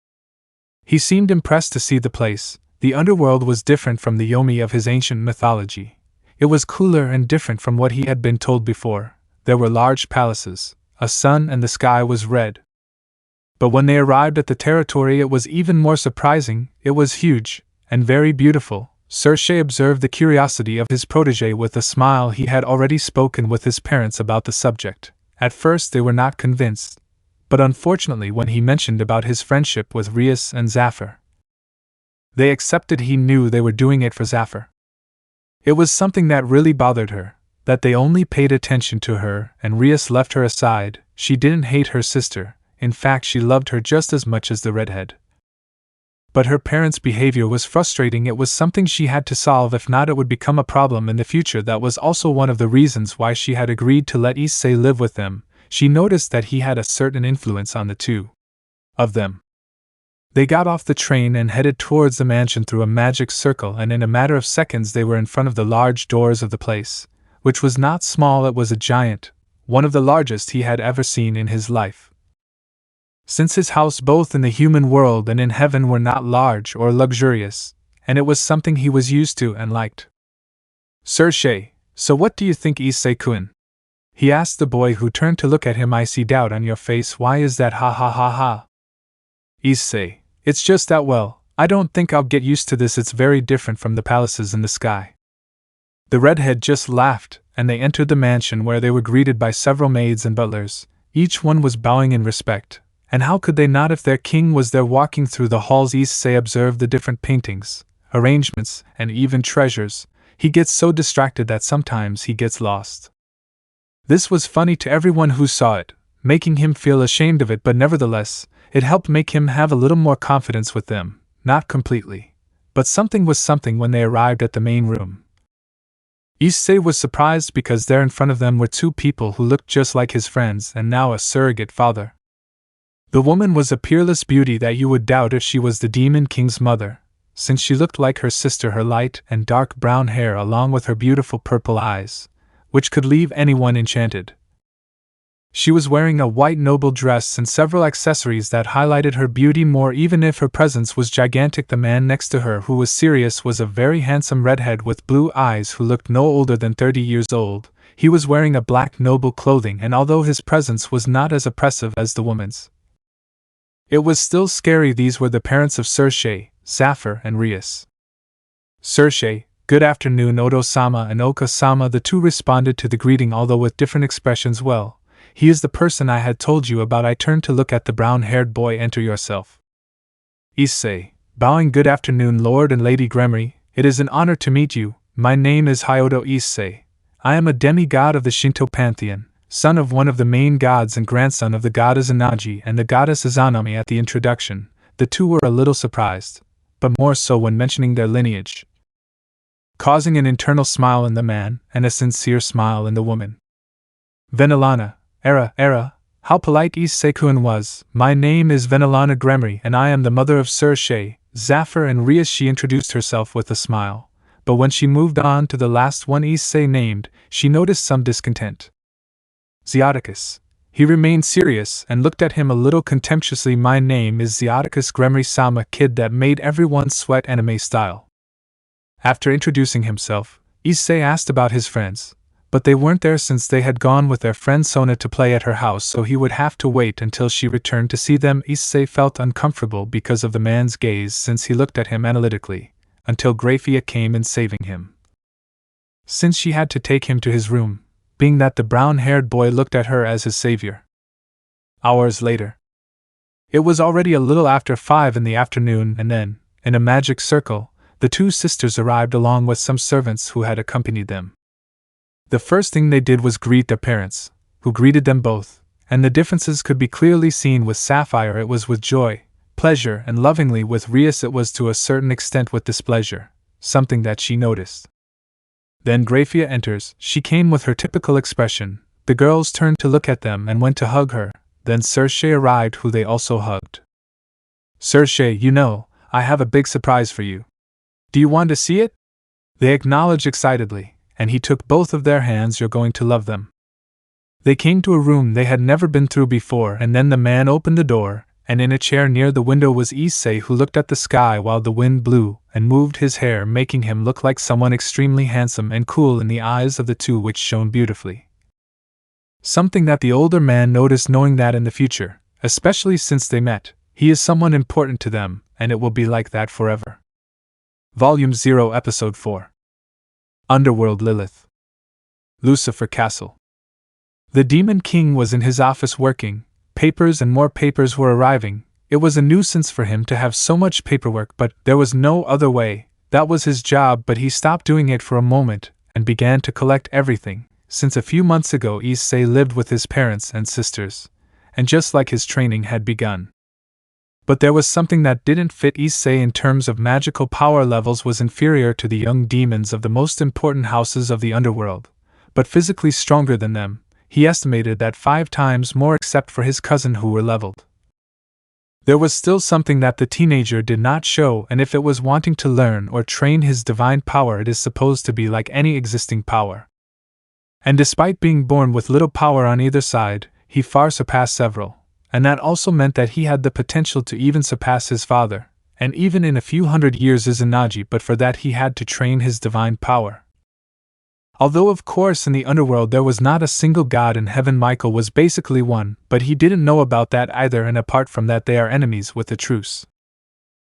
Speaker 1: He seemed impressed to see the place. The underworld was different from the Yomi of his ancient mythology. It was cooler and different from what he had been told before. There were large palaces, a sun, and the sky was red. But when they arrived at the territory, it was even more surprising. It was huge and very beautiful. Sir Shay observed the curiosity of his protégé with a smile. He had already spoken with his parents about the subject. At first they were not convinced, but unfortunately when he mentioned about his friendship with Rias and Zafir, they accepted. He knew they were doing it for Zafir. It was something that really bothered her, that they only paid attention to her and Rias left her aside. She didn't hate her sister, in fact she loved her just as much as the redhead. But her parents' behavior was frustrating. It was something she had to solve, if not it would become a problem in the future. That was also one of the reasons why she had agreed to let Issei live with them. She noticed that he had a certain influence on the 2 of them. They got off the train and headed towards the mansion through a magic circle, and in a matter of seconds they were in front of the large doors of the place, which was not small. It was a giant, one of the largest he had ever seen in his life. Since his house both in the human world and in heaven were not large or luxurious, and it was something he was used to and liked. Sir Shay, so what do you think, Issei-kun? He asked the boy, who turned to look at him. I see doubt on your face. Why is that? Ha ha ha ha. Issei, it's just that, well, I don't think I'll get used to this. It's very different from the palaces in the sky. The redhead just laughed, and they entered the mansion, where they were greeted by several maids and butlers. Each one was bowing in respect, and how could they not if their king was there? Walking through the halls, Issei observed the different paintings, arrangements, and even treasures. He gets so distracted that sometimes he gets lost. This was funny to everyone who saw it, making him feel ashamed of it, but nevertheless, it helped make him have a little more confidence with them. Not completely, but something was something. When they arrived at the main room, Issei was surprised because there in front of them were 2 people who looked just like his friends and now a surrogate father. The woman was a peerless beauty that you would doubt if she was the Demon King's mother, since she looked like her sister. Her light and dark brown hair along with her beautiful purple eyes, which could leave anyone enchanted. She was wearing a white noble dress and several accessories that highlighted her beauty more, even if her presence was gigantic. The man next to her, who was serious, was a very handsome redhead with blue eyes who looked no older than 30 years old. He was wearing a black noble clothing, and although his presence was not as oppressive as the woman's, it was still scary. These were the parents of Sir Shay, Zafir, and Rias. Sir Shay, good afternoon, Odo-sama and Oka-sama. The 2 responded to the greeting, although with different expressions. Well, he is the person I had told you about. I turned to look at the brown-haired boy. Enter yourself. Issei, bowing. Good afternoon, Lord and Lady Gremry. It is an honor to meet you. My name is Hyodo Issei. I am a demigod of the Shinto pantheon, son of one of the main gods and grandson of the god Izanagi and the goddess Izanami. At the introduction, the 2 were a little surprised, but more so when mentioning their lineage, causing an internal smile in the man and a sincere smile in the woman. Venelana, Era, how polite Issei-kun was. My name is Venelana Gremry and I am the mother of Sir Shay, Zafir, and Rias. She introduced herself with a smile, but when she moved on to the last one Issei named, she noticed some discontent. Zeoticus. He remained serious and looked at him a little contemptuously. My name is Zeoticus Gremory-sama, kid that made everyone sweat anime style. After introducing himself, Issei asked about his friends, but they weren't there since they had gone with their friend Sona to play at her house, so he would have to wait until she returned to see them. Issei felt uncomfortable because of the man's gaze since he looked at him analytically, until Grafia came in saving him. Since she had to take him to his room, being that the brown-haired boy looked at her as his savior. Hours later. It was already a little after 5 in the afternoon, and then, in a magic circle, the two sisters arrived along with some servants who had accompanied them. The first thing they did was greet their parents, who greeted them both, and the differences could be clearly seen. With Sapphire it was with joy, pleasure, and lovingly. With Rias it was to a certain extent with displeasure, something that she noticed. Then Grafia enters. She came with her typical expression. The girls turned to look at them and went to hug her. Then Circe arrived, who they also hugged. Circe, you know, I have a big surprise for you. Do you want to see it? They acknowledged excitedly, and he took both of their hands. You're going to love them. They came to a room they had never been through before, and then the man opened the door, and in a chair near the window was Issei, who looked at the sky while the wind blew and moved his hair, making him look like someone extremely handsome and cool in the eyes of the two, which shone beautifully. Something that the older man noticed, knowing that in the future, especially since they met, he is someone important to them, and it will be like that forever. Volume 0, Episode 4. Underworld. Lilith. Lucifer Castle. The Demon King was in his office working. Papers and more papers were arriving. It was a nuisance for him to have so much paperwork, but there was no other way. That was his job, but he stopped doing it for a moment and began to collect everything, since a few months ago Issei lived with his parents and sisters, and just like his training had begun. But there was something that didn't fit. Issei in terms of magical power levels was inferior to the young demons of the most important houses of the Underworld, but physically stronger than them. He estimated that 5 times more, except for his cousin, who were leveled. There was still something that the teenager did not show, and if it was wanting to learn or train his divine power, it is supposed to be like any existing power. And despite being born with little power on either side, he far surpassed several, and that also meant that he had the potential to even surpass his father, and even in a few hundred years Izanagi, but for that he had to train his divine power. Although of course in the Underworld there was not a single god in heaven, Michael was basically one, but he didn't know about that either, and apart from that they are enemies with a truce.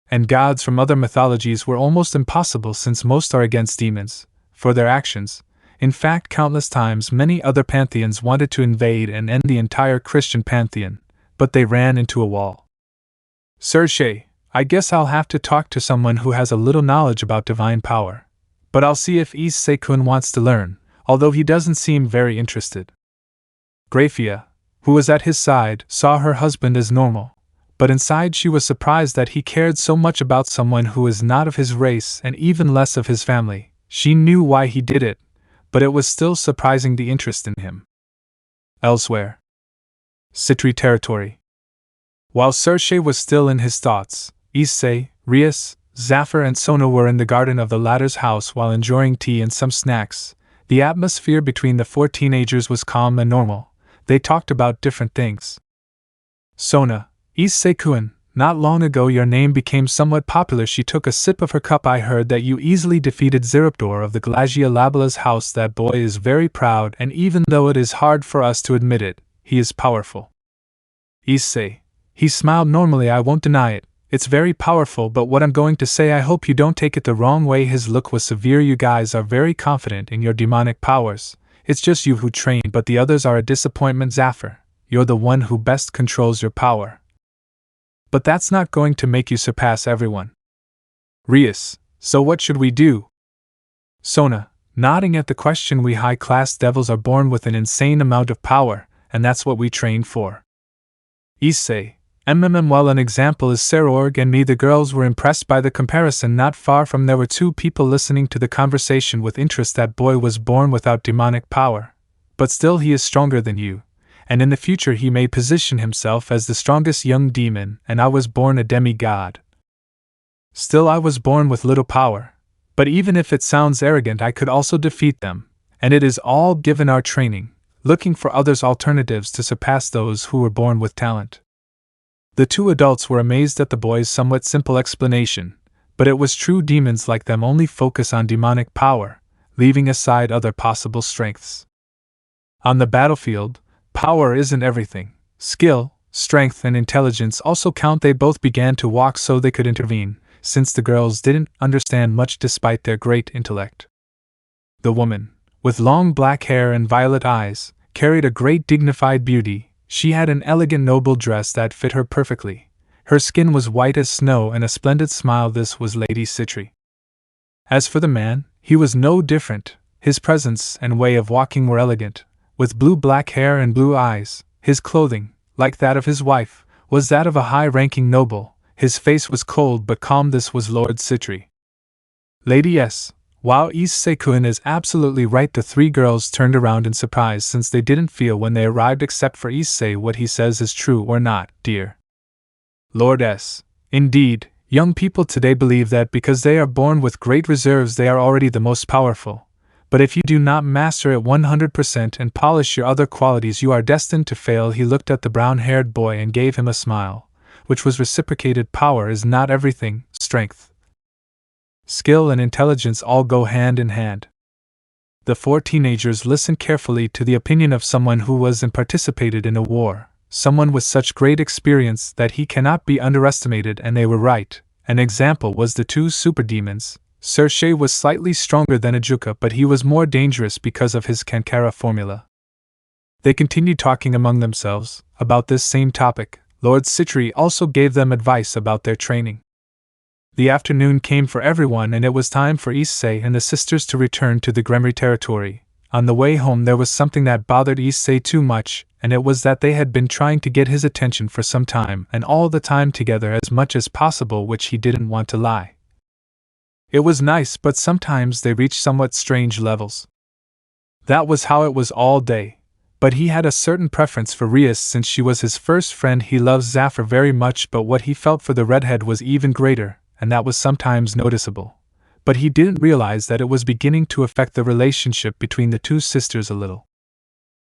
Speaker 1: And gods from other mythologies were almost impossible, since most are against demons, for their actions. In fact, countless times many other pantheons wanted to invade and end the entire Christian pantheon, but they ran into a wall. Circe, I guess I'll have to talk to someone who has a little knowledge about divine power. But I'll see if Issei-kun wants to learn, although he doesn't seem very interested. Grafia, who was at his side, saw her husband as normal, but inside she was surprised that he cared so much about someone who is not of his race and even less of his family. She knew why he did it, but it was still surprising, the interest in him. Elsewhere. Citri territory. While Circe was still in his thoughts, Issei, Rias, Zephyr and Sona were in the garden of the latter's house while enjoying tea and some snacks. The atmosphere between the 4 teenagers was calm and normal. They talked about different things. Sona, Issei-kun, not long ago your name became somewhat popular. She took a sip of her cup. I heard that you easily defeated Ziraptor of the Glagia Labala's house. That boy is very proud, and even though it is hard for us to admit it, he is powerful. Issei. He smiled normally. I won't deny it. It's very powerful, but what I'm going to say, I hope you don't take it the wrong way. His look was severe. You guys are very confident in your demonic powers. It's just you who train, but the others are a disappointment. Zephyr, you're the one who best controls your power. But that's not going to make you surpass everyone. Rias, so what should we do? Sona, nodding at the question. We high-class devils are born with an insane amount of power, and that's what we train for. Issei, well, an example is Serorg and me. The girls were impressed by the comparison. Not far from there were 2 people listening to the conversation with interest. That boy was born without demonic power, but still he is stronger than you, and in the future he may position himself as the strongest young demon, and I was born a Demi-God. Still I was born with little power, But even if it sounds arrogant, I could also defeat them, and it is all given our training, looking for others' alternatives to surpass those who were born with talent. The two adults were amazed at the boy's somewhat simple explanation, but it was true demons like them only focus on demonic power, leaving aside other possible strengths. On the battlefield, power isn't everything. Skill, strength, and intelligence also count. They both began to walk so they could intervene, since the girls didn't understand much despite their great intellect. The woman, with long black hair and violet eyes, carried a great dignified beauty. She had an elegant noble dress that fit her perfectly. Her skin was white as snow and a splendid smile. This was Lady Citri. As for the man, he was no different. His presence and way of walking were elegant, with blue-black hair and blue eyes. His clothing, like that of his wife, was that of a high-ranking noble. His face was cold but calm. This was Lord Citri. Lady S. Wow, Issei-kun is absolutely right. The three girls turned around in surprise since they didn't feel when they arrived except for Issei what he says is true or not, dear. Lord S. Indeed, young people today believe that because they are born with great reserves they are already the most powerful. But if you do not master it 100% and polish your other qualities, you are destined to fail. He looked at the brown-haired boy and gave him a smile, which was reciprocated. Power is not everything. Strength, skill, and intelligence all go hand in hand. The four teenagers listened carefully to the opinion of someone who was and participated in a war, someone with such great experience that he cannot be underestimated, and they were right. An example was the two superdemons. Sir was slightly stronger than Ajuka, but he was more dangerous because of his Kankara formula. They continued talking among themselves about this same topic. Lord Citri also gave them advice about their training. The afternoon came for everyone, and it was time for Issei and the sisters to return to the Gremry territory. On the way home there was something that bothered Issei too much, and it was that they had been trying to get his attention for some time, and all the time together as much as possible, which he didn't want to lie. It was nice, but sometimes they reached somewhat strange levels. That was how it was all day. But he had a certain preference for Rias since she was his first friend. He loves Zafir very much, but what he felt for the redhead was even greater, and that was sometimes noticeable. But he didn't realize that it was beginning to affect the relationship between the two sisters a little.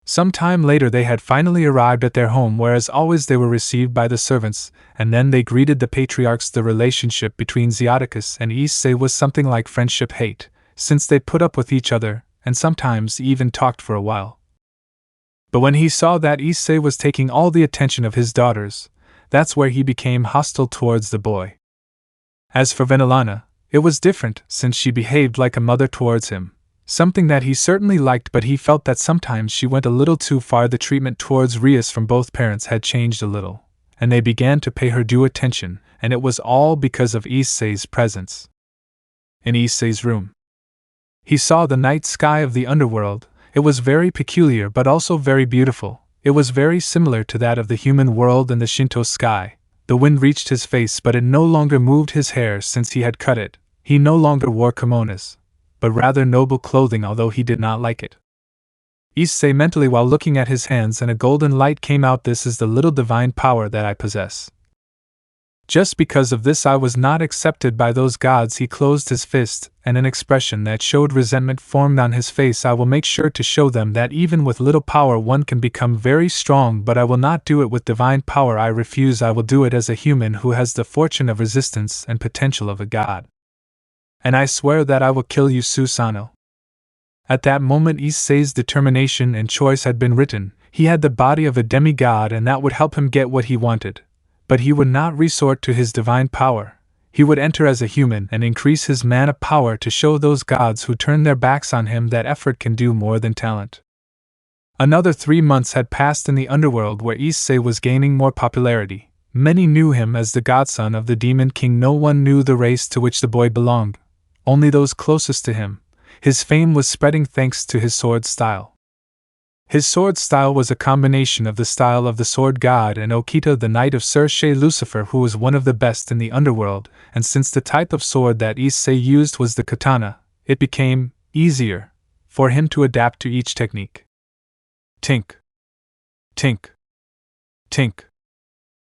Speaker 1: Some time later they had finally arrived at their home, where as always they were received by the servants, and then they greeted the patriarchs. The relationship between Zeoticus and Issei was something like friendship-hate, since they put up with each other, and sometimes even talked for a while. But when he saw that Issei was taking all the attention of his daughters, that's where he became hostile towards the boy. As for Venelana, it was different, since she behaved like a mother towards him, something that he certainly liked, but he felt that sometimes she went a little too far. The treatment towards Rias from both parents had changed a little, and they began to pay her due attention, and it was all because of Issei's presence. In Issei's room, he saw the night sky of the Underworld. It was very peculiar but also very beautiful. It was very similar to that of the human world and the Shinto sky. The wind reached his face, but it no longer moved his hair since he had cut it. He no longer wore kimonos, but rather noble clothing, although he did not like it. Issei mentally while looking at his hands, and a golden light came out. This is the little divine power that I possess. Just because of this I was not accepted by those gods. He closed his fist, and an expression that showed resentment formed on his face. I will make sure to show them that even with little power one can become very strong, but I will not do it with divine power. I refuse. I will do it as a human who has the fortune of resistance and potential of a god. And I swear that I will kill you, Susanoo. At that moment Issei's determination and choice had been written. He had the body of a demigod, and that would help him get what he wanted. But he would not resort to his divine power. He would enter as a human and increase his mana power to show those gods who turn their backs on him that effort can do more than talent. Another 3 months had passed in the Underworld, where Issei was gaining more popularity. Many knew him as the godson of the Demon King. No one knew the race to which the boy belonged, only those closest to him. His fame was spreading thanks to his sword style. His sword style was a combination of the style of the sword god and Okita, the knight of Sir Lucifer, who was one of the best in the Underworld, and since the type of sword that Issei used was the katana, it became easier for him to adapt to each technique. Tink. Tink. Tink.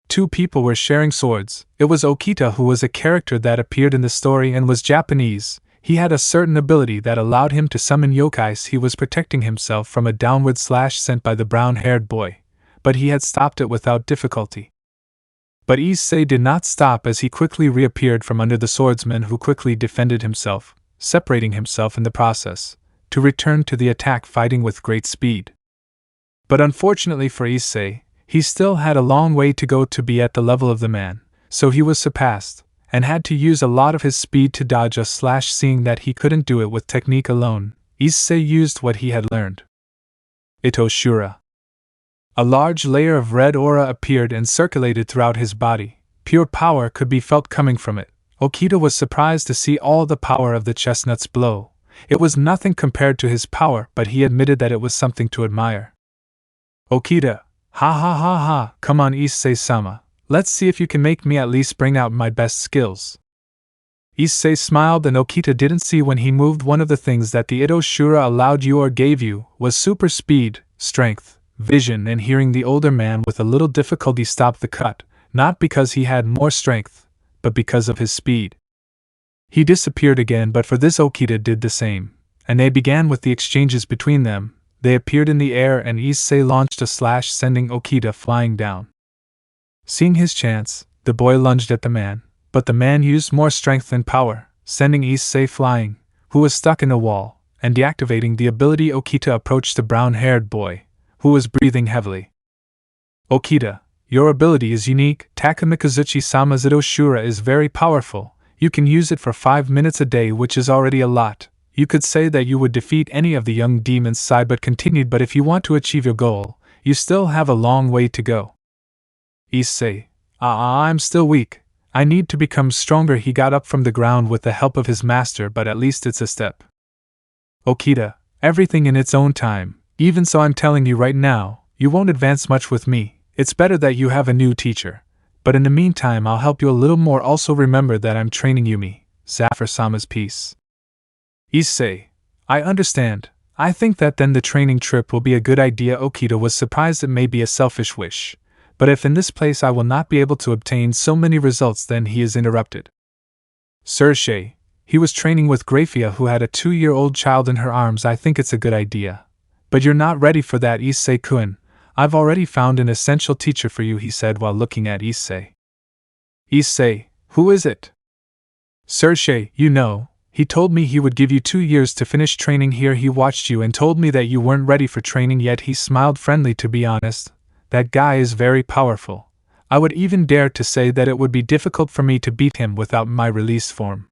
Speaker 1: Two people were sharing swords. It was Okita, who was a character that appeared in the story and was Japanese. He had a certain ability that allowed him to summon yokais. He was protecting himself from a downward slash sent by the brown-haired boy, but he had stopped it without difficulty. But Issei did not stop, as he quickly reappeared from under the swordsman, who quickly defended himself, separating himself in the process, to return to the attack, fighting with great speed. But unfortunately for Issei, he still had a long way to go to be at the level of the man, so he was surpassed, and had to use a lot of his speed to dodge a slash. Seeing that he couldn't do it with technique alone, Issei used what he had learned. Itoshura. A large layer of red aura appeared and circulated throughout his body. Pure power could be felt coming from it. Okita was surprised to see all the power of the chestnut's blow. It was nothing compared to his power, but he admitted that it was something to admire. Okita, ha ha ha ha, come on Issei-sama, let's see if you can make me at least bring out my best skills. Issei smiled, and Okita didn't see when he moved. One of the things that the Itoshura allowed you or gave you was super speed, strength, vision, and hearing. The older man with a little difficulty stopped the cut, not because he had more strength, but because of his speed. He disappeared again, but for this Okita did the same, and they began with the exchanges between them. They appeared in the air and Issei launched a slash, sending Okita flying down. Seeing his chance, the boy lunged at the man, but the man used more strength and power, sending Issei flying, who was stuck in a wall, and deactivating the ability. Okita approached the brown-haired boy, who was breathing heavily. Okita, your ability is unique. Takamikazuchi-sama's Itoshura is very powerful. You can use it for 5 minutes a day, which is already a lot. You could say that you would defeat any of the young demons. Sighed but continued, but if you want to achieve your goal, you still have a long way to go. Issei, I'm still weak. I need to become stronger. He got up from the ground with the help of his master, but at least it's a step. Okita, everything in its own time. Even so, I'm telling you right now, you won't advance much with me. It's better that you have a new teacher. But in the meantime, I'll help you a little more. Also remember that I'm training Yumi, Zafir-sama's piece. Issei, I understand. I think that then the training trip will be a good idea. Okita was surprised. It may be a selfish wish, but if in this place I will not be able to obtain so many results, then he is interrupted. Sir, he was training with Grafia, who had a 2-year-old child in her arms. I think it's a good idea. But you're not ready for that, Issei-kun. I've already found an essential teacher for you, he said while looking at Issei. Issei, who is it? Sir, you know, he told me he would give you 2 years to finish training here. He watched you and told me that you weren't ready for training yet. He smiled friendly. To be honest, that guy is very powerful. I would even dare to say that it would be difficult for me to beat him without my release form.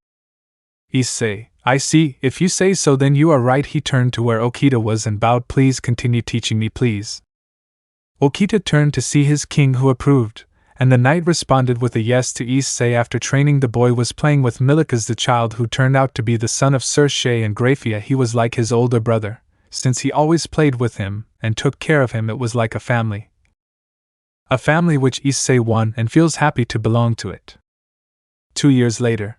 Speaker 1: Issei, I see. If you say so, then you are right. He turned to where Okita was and bowed. Please continue teaching me, please. Okita turned to see his king, who approved, and the knight responded with a yes to Issei. After training, the boy was playing with Milikas, the child who turned out to be the son of Sir and Grafia. He was like his older brother, since he always played with him and took care of him. It was like a family. A family which Issei won and feels happy to belong to it. 2 years later.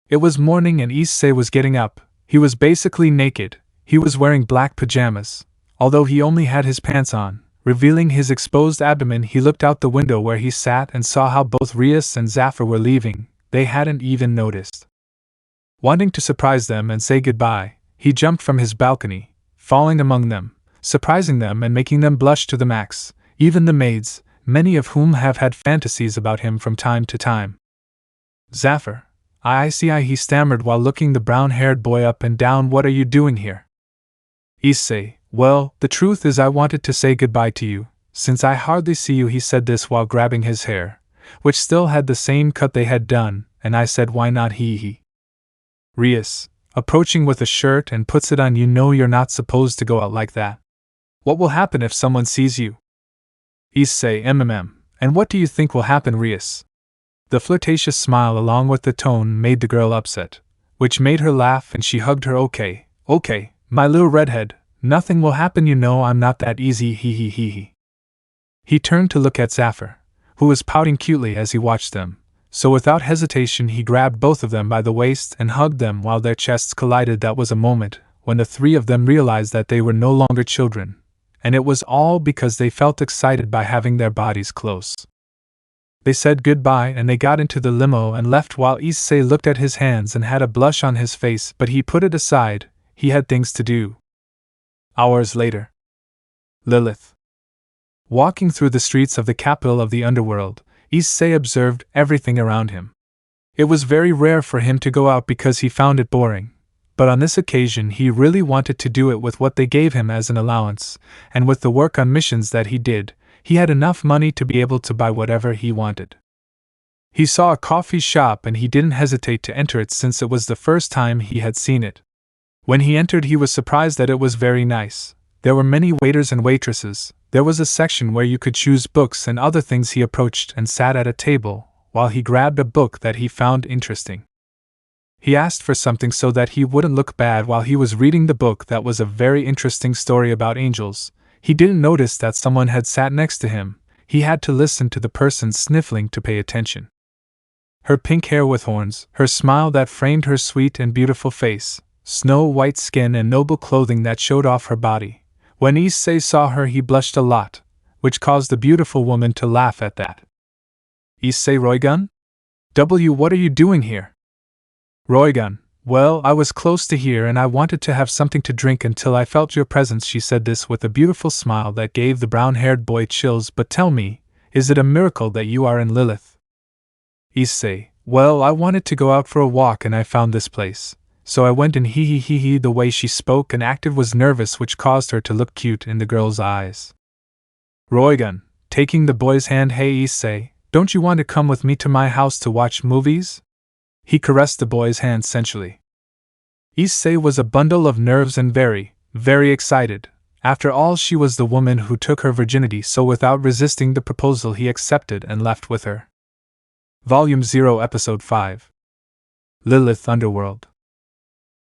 Speaker 1: It was morning and Issei was getting up. He was basically naked. He was wearing black pajamas, although he only had his pants on, revealing his exposed abdomen. He looked out the window where he sat and saw how both Rias and Zafir were leaving. They hadn't even noticed. Wanting to surprise them and say goodbye, he jumped from his balcony, falling among them, surprising them and making them blush to the max, even the maids, many of whom have had fantasies about him from time to time. Zafir, I see, he stammered while looking the brown-haired boy up and down. What are you doing here? Issei, well, the truth is I wanted to say goodbye to you, since I hardly see you. He said this while grabbing his hair, which still had the same cut they had done, and I said why not he. Rias, approaching with a shirt and puts it on. You know you're not supposed to go out like that. What will happen if someone sees you? Issei, and what do you think will happen, Rias? The flirtatious smile along with the tone made the girl upset, which made her laugh, and she hugged her. Okay, my little redhead, nothing will happen. You know I'm not that easy, he. He turned to look at Zafir, who was pouting cutely as he watched them, so without hesitation he grabbed both of them by the waist and hugged them while their chests collided. That was a moment when the three of them realized that they were no longer children, and it was all because they felt excited by having their bodies close. They said goodbye and they got into the limo and left while Issei looked at his hands and had a blush on his face, but he put it aside. He had things to do. Hours later. Lilith. Walking through the streets of the capital of the Underworld, Issei observed everything around him. It was very rare for him to go out because he found it boring, but on this occasion he really wanted to do it with what they gave him as an allowance, and with the work on missions that he did, he had enough money to be able to buy whatever he wanted. He saw a coffee shop and he didn't hesitate to enter it since it was the first time he had seen it. When he entered, he was surprised that it was very nice. There were many waiters and waitresses. There was a section where you could choose books and other things. He approached and sat at a table, while he grabbed a book that he found interesting. He asked for something so that he wouldn't look bad while he was reading the book. That was a very interesting story about angels. He didn't notice that someone had sat next to him. He had to listen to the person sniffling to pay attention. Her pink hair with horns, her smile that framed her sweet and beautiful face, snow-white skin and noble clothing that showed off her body. When Issei saw her, he blushed a lot, which caused the beautiful woman to laugh at that. Issei Roigun? What are you doing here? Roigun, well, I was close to here and I wanted to have something to drink until I felt your presence. She said this with a beautiful smile that gave the brown-haired boy chills. But tell me, is it a miracle that you are in Lilith? Issei, well, I wanted to go out for a walk and I found this place. So I went and he. The way she spoke and acted was nervous, which caused her to look cute in the girl's eyes. Roigun, taking the boy's hand, hey Issei, don't you want to come with me to my house to watch movies? He caressed the boy's hand sensually. Issei was a bundle of nerves and very, very excited. After all, she was the woman who took her virginity, so without resisting the proposal he accepted and left with her. Volume 0 Episode 5. Lilith Underworld.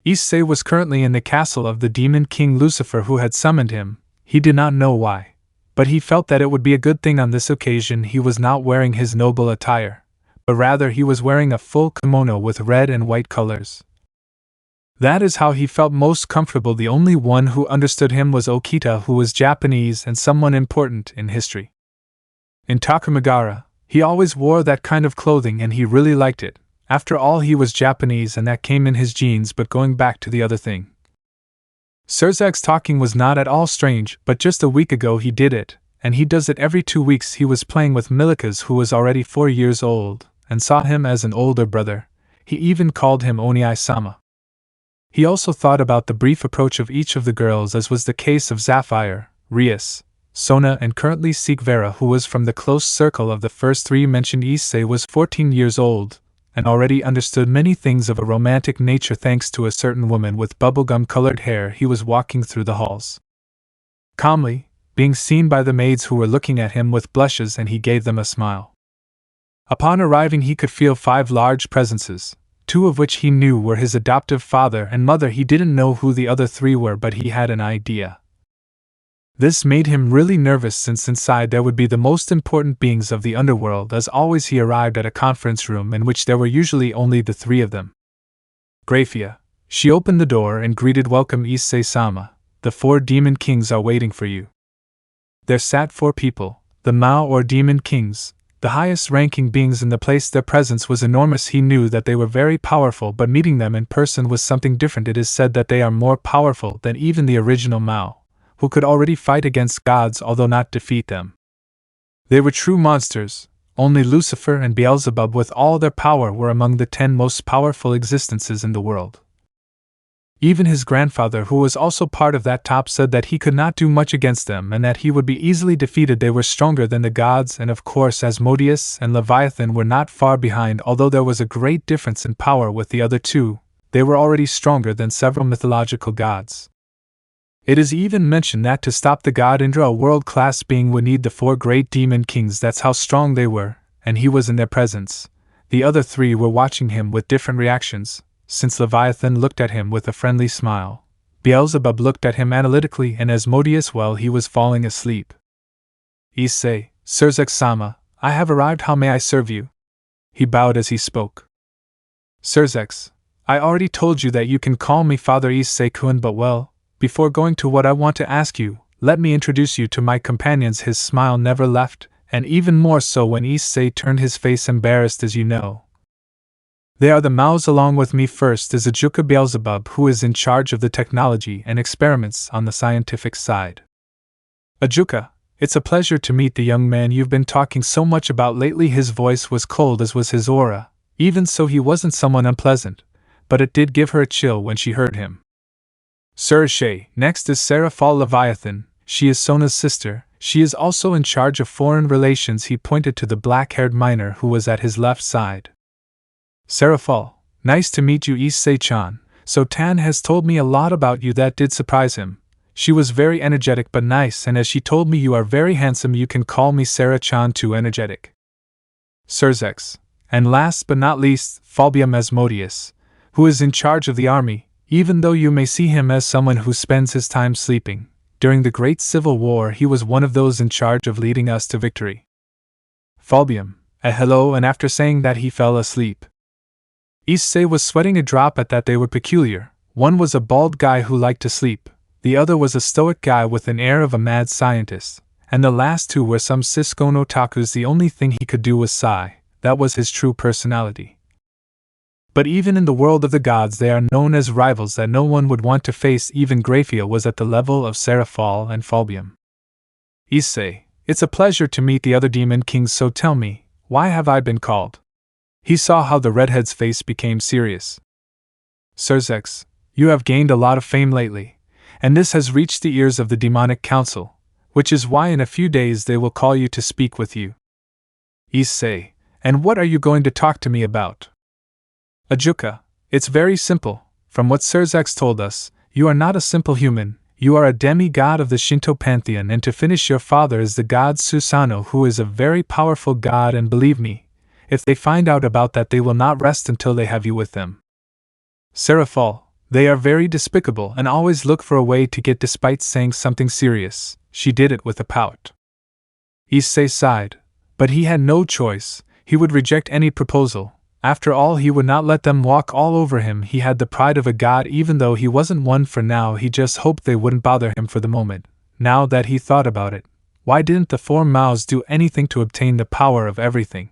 Speaker 1: Issei was currently in the castle of the demon king Lucifer, who had summoned him. He did not know why, but he felt that it would be a good thing on this occasion. He was not wearing his noble attire, but rather he was wearing a full kimono with red and white colors. That is how he felt most comfortable. The only one who understood him was Okita, who was Japanese and someone important in history. In Takamagara, he always wore that kind of clothing and he really liked it. After all, he was Japanese and that came in his genes. But going back to the other thing, Surzek's talking was not at all strange, but just a week ago he did it, and he does it every 2 weeks. He was playing with Milikas, who was already 4 years old, and saw him as an older brother. He even called him Oniai-sama. He also thought about the brief approach of each of the girls, as was the case of Sapphire, Rias, Sona and currently Sikvera, who was from the close circle of the first three mentioned. Issei was 14 years old, and already understood many things of a romantic nature thanks to a certain woman with bubblegum-colored hair. He was walking through the halls calmly, being seen by the maids who were looking at him with blushes, and he gave them a smile. Upon arriving, he could feel 5 large presences, 2 of which he knew were his adoptive father and mother. He didn't know who the other 3 were, but he had an idea. This made him really nervous, since inside there would be the most important beings of the underworld. As always, he arrived at a conference room in which there were usually only the 3 of them. Graphia. She opened the door and greeted, "Welcome Issei-sama, the 4 demon kings are waiting for you." There sat 4 people, the Mao or demon kings, the highest ranking beings in the place. Their presence was enormous. He knew that they were very powerful, but meeting them in person was something different. It is said that they are more powerful than even the original Mao, who could already fight against gods although not defeat them. They were true monsters. Only Lucifer and Beelzebub with all their power were among the 10 most powerful existences in the world. Even his grandfather, who was also part of that top, said that he could not do much against them and that he would be easily defeated. They were stronger than the gods, and of course Asmodeus and Leviathan were not far behind. Although there was a great difference in power with the other 2, they were already stronger than several mythological gods. It is even mentioned that to stop the god Indra, a world-class being, would need the 4 great demon kings. That's how strong they were, and he was in their presence. The other 3 were watching him with different reactions, since Leviathan looked at him with a friendly smile, Beelzebub looked at him analytically, and Asmodeus, well, he was falling asleep. "Issei, Surzek-sama, I have arrived. How may I serve you?" He bowed as he spoke. "Surzek, I already told you that you can call me Father Issei-kun, but well, before going to what I want to ask you, let me introduce you to my companions." His smile never left, and even more so when Issei turned his face embarrassed, as you know. They are the Maos. Along with me first is Ajuka Beelzebub, who is in charge of the technology and experiments on the scientific side. Ajuka, it's a pleasure to meet the young man you've been talking so much about lately. His voice was cold as was his aura. Even so, he wasn't someone unpleasant, but it did give her a chill when she heard him. Sir Issei. Next is Sarah Fall Leviathan. She is Sona's sister. She is also in charge of foreign relations. He pointed to the black-haired miner who was at his left side. Sarah Fall, nice to meet you, Issei-chan. So Tan has told me a lot about you. That did surprise him. She was very energetic but nice, and as she told me you are very handsome. You can call me Sarah-chan too. Energetic. Surzex. And last but not least, Falbium Asmodeus, who is in charge of the army, even though you may see him as someone who spends his time sleeping. During the Great Civil War he was one of those in charge of leading us to victory. Falbium, a hello, and after saying that he fell asleep. Issei was sweating a drop at that. They were peculiar. One was a bald guy who liked to sleep, the other was a stoic guy with an air of a mad scientist, and the last two were some Cisco otakus. The only thing he could do was sigh. That was his true personality. But even in the world of the gods they are known as rivals that no one would want to face. Even Graphia was at the level of Sarah Fall and Falbium. Issei, it's a pleasure to meet the other demon kings. So tell me, why have I been called? He saw how the redhead's face became serious. Surzex, you have gained a lot of fame lately, and this has reached the ears of the Demonic Council, which is why in a few days they will call you to speak with you. Issei, and what are you going to talk to me about? Ajuka, it's very simple. From what Surzex told us, you are not a simple human, you are a demi-god of the Shinto pantheon, and to finish, your father is the god Susanoo, who is a very powerful god, and believe me, if they find out about that they will not rest until they have you with them. Sarah Fall, they are very despicable and always look for a way to get. Despite saying something serious, she did it with a pout. Issei sighed, but he had no choice. He would reject any proposal. After all, he would not let them walk all over him. He had the pride of a god, even though he wasn't one. For now, he just hoped they wouldn't bother him for the moment. Now that he thought about it, why didn't the four Maos do anything to obtain the power of everything?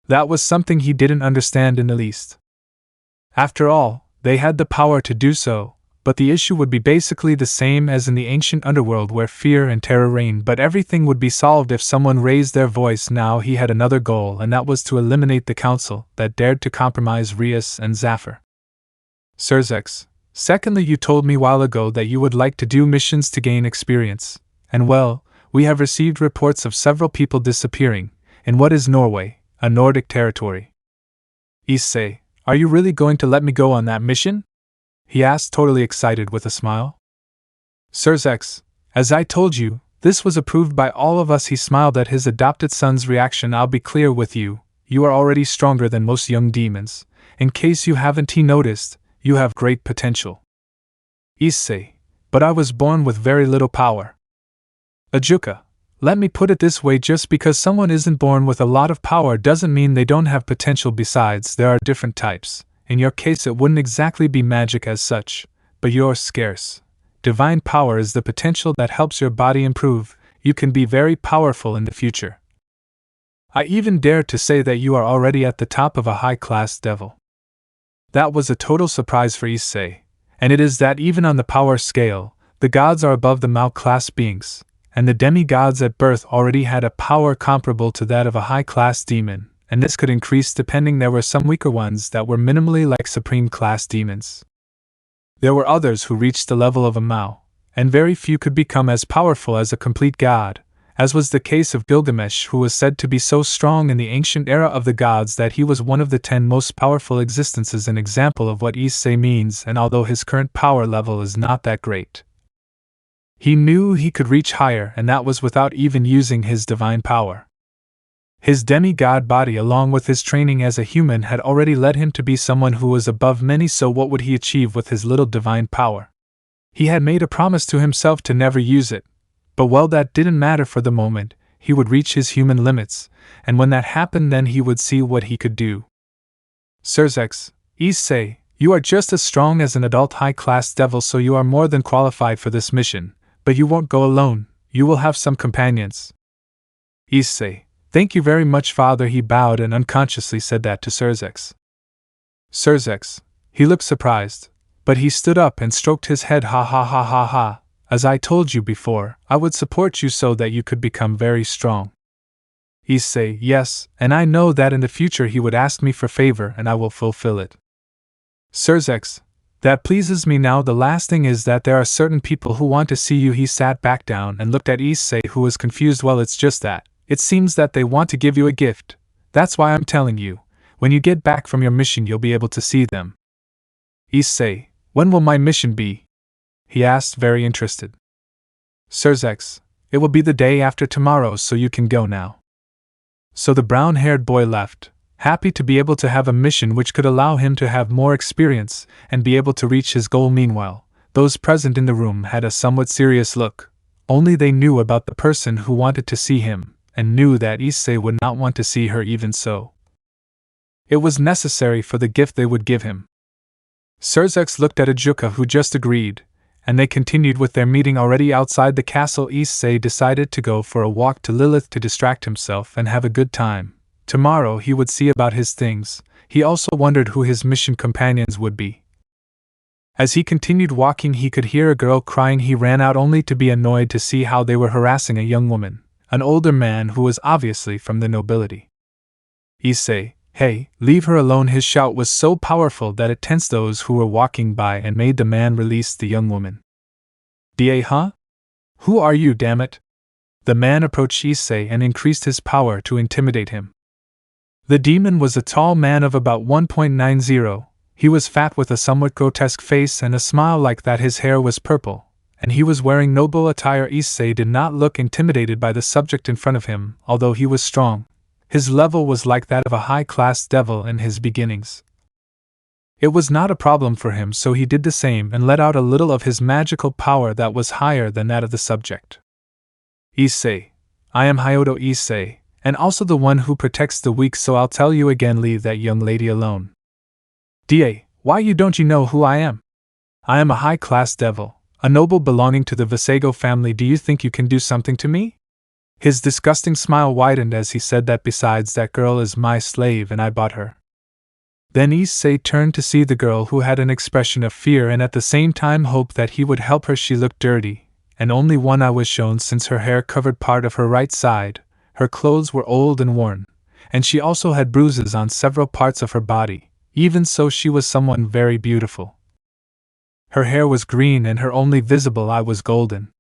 Speaker 1: That was something he didn't understand in the least. After all, they had the power to do so, but the issue would be basically the same as in the ancient underworld where fear and terror reigned. But everything would be solved if someone raised their voice. Now he had another goal, and that was to eliminate the council that dared to compromise Rias and Zafir. Surzex, secondly, you told me a while ago that you would like to do missions to gain experience, and well, we have received reports of several people disappearing in what is Norway, a Nordic territory. Issei, are you really going to let me go on that mission? He asked, totally excited with a smile. Surzex, as I told you, this was approved by all of us. He smiled at his adopted son's reaction. I'll be clear with you, you are already stronger than most young demons. In case you haven't noticed, you have great potential. Issei, but I was born with very little power. Ajuka, let me put it this way, just because someone isn't born with a lot of power doesn't mean they don't have potential. Besides, there are different types. In your case it wouldn't exactly be magic as such, but yours scarce. Divine power is the potential that helps your body improve. You can be very powerful in the future. I even dare to say that you are already at the top of a high-class devil. That was a total surprise for Issei, and it is that even on the power scale, the gods are above the Mao-class beings, and the demi-gods at birth already had a power comparable to that of a high-class demon, and this could increase depending. There were some weaker ones that were minimally like supreme-class demons. There were others who reached the level of a Mao, and very few could become as powerful as a complete god, as was the case of Gilgamesh, who was said to be so strong in the ancient era of the gods that he was one of the 10 most powerful existences. An example of what Issei means, and although his current power level is not that great, he knew he could reach higher, and that was without even using his divine power. His demi-god body along with his training as a human had already led him to be someone who was above many, so what would he achieve with his little divine power? He had made a promise to himself to never use it, but well, that didn't matter for the moment. He would reach his human limits, and when that happened then he would see what he could do. Surzex, Issei, you are just as strong as an adult high-class devil, so you are more than qualified for this mission, but you won't go alone, you will have some companions. Issei, thank you very much, father. He bowed and unconsciously said that to Sirzex. Sirzex, he looked surprised, but he stood up and stroked his head. Ha ha ha ha ha, as I told you before, I would support you so that you could become very strong. Issei, yes, and I know that in the future he would ask me for favor and I will fulfill it. Sirzex, that pleases me. Now the last thing is that there are certain people who want to see you. He sat back down and looked at Issei, who was confused. Well, it's just that. It seems that they want to give you a gift. That's why I'm telling you. When you get back from your mission you'll be able to see them. Issei, when will my mission be? He asked, very interested. Sirzex, it will be the day after tomorrow, so you can go now. So the brown-haired boy left, happy to be able to have a mission which could allow him to have more experience and be able to reach his goal. Meanwhile, those present in the room had a somewhat serious look. Only they knew about the person who wanted to see him, and knew that Issei would not want to see her. Even so, it was necessary for the gift they would give him. Sirzex looked at Ajuka, who just agreed, and they continued with their meeting. Already outside the castle, Issei decided to go for a walk to Lilith to distract himself and have a good time. Tomorrow he would see about his things. He also wondered who his mission companions would be. As he continued walking, he could hear a girl crying. He ran out only to be annoyed to see how they were harassing a young woman, an older man who was obviously from the nobility. Issei, hey, leave her alone. His shout was so powerful that it tensed those who were walking by and made the man release the young woman. Da, huh? Who are you, damn it? The man approached Issei and increased his power to intimidate him. The demon was a tall man of about 1.90. He was fat with a somewhat grotesque face and a smile like that. His hair was purple, and he was wearing noble attire. Issei did not look intimidated by the subject in front of him, although he was strong. His level was like that of a high-class devil in his beginnings. It was not a problem for him, so he did the same and let out a little of his magical power that was higher than that of the subject. Issei, I am Hyodo Issei, and also the one who protects the weak, so I'll tell you again, leave that young lady alone. Da, why don't you know who I am? I am a high-class devil, a noble belonging to the Visago family. Do you think you can do something to me? His disgusting smile widened as he said that. Besides, that girl is my slave and I bought her. Then Issei turned to see the girl, who had an expression of fear and at the same time hope that he would help her. She looked dirty, and only one eye was shown since her hair covered part of her right side. Her clothes were old and worn, and she also had bruises on several parts of her body. Even so, she was someone very beautiful. Her hair was green and her only visible eye was golden.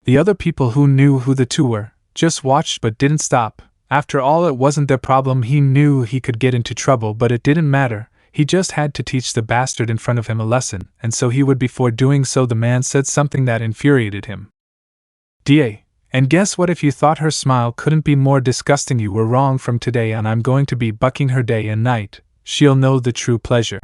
Speaker 1: The other people, who knew who the two were, just watched but didn't stop. After all, it wasn't their problem. He knew he could get into trouble, but it didn't matter. He just had to teach the bastard in front of him a lesson, and so he would. Before doing so, the man said something that infuriated him. Da, and guess what? If you thought her smile couldn't be more disgusting, you were wrong. From today on, I'm going to be bucking her day and night. She'll know the true pleasure.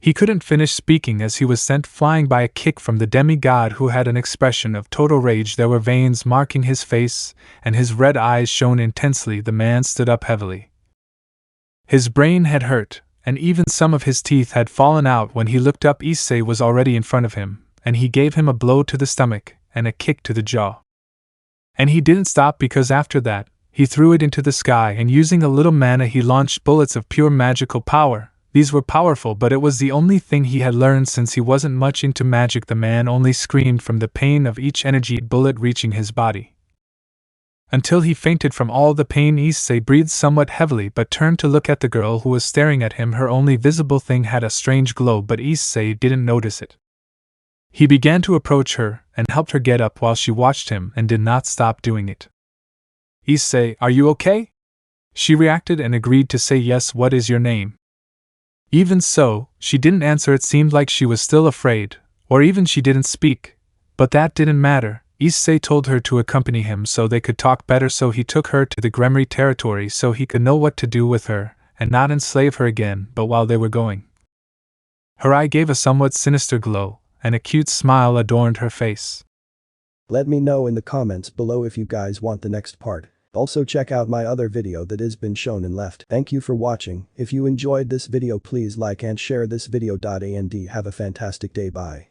Speaker 1: He couldn't finish speaking as he was sent flying by a kick from the Demi-God, who had an expression of total rage. There were veins marking his face, and his red eyes shone intensely. The man stood up heavily. His brain had hurt, and even some of his teeth had fallen out. When he looked up, Issei was already in front of him, and he gave him a blow to the stomach and a kick to the jaw. And he didn't stop, because after that, he threw it into the sky, and using a little mana he launched bullets of pure magical power. These were powerful, but it was the only thing he had learned since he wasn't much into magic. The man only screamed from the pain of each energy bullet reaching his body, until he fainted from all the pain. Issei breathed somewhat heavily but turned to look at the girl who was staring at him. Her only visible thing had a strange glow, but Issei didn't notice it. He began to approach her and helped her get up while she watched him and did not stop doing it. Issei, are you okay? She reacted and agreed to say yes. What is your name? Even so, she didn't answer. It seemed like she was still afraid, or even she didn't speak. But that didn't matter. Issei told her to accompany him so they could talk better, so he took her to the Gremry territory so he could know what to do with her, and not enslave her again. But while they were going, her eye gave a somewhat sinister glow, and a cute smile adorned her face.
Speaker 2: Let me know in the comments below if you guys want the next part. Also check out my other video that has been shown in left. Thank you for watching. If you enjoyed this video, please like and share this video. And have a fantastic day. Bye.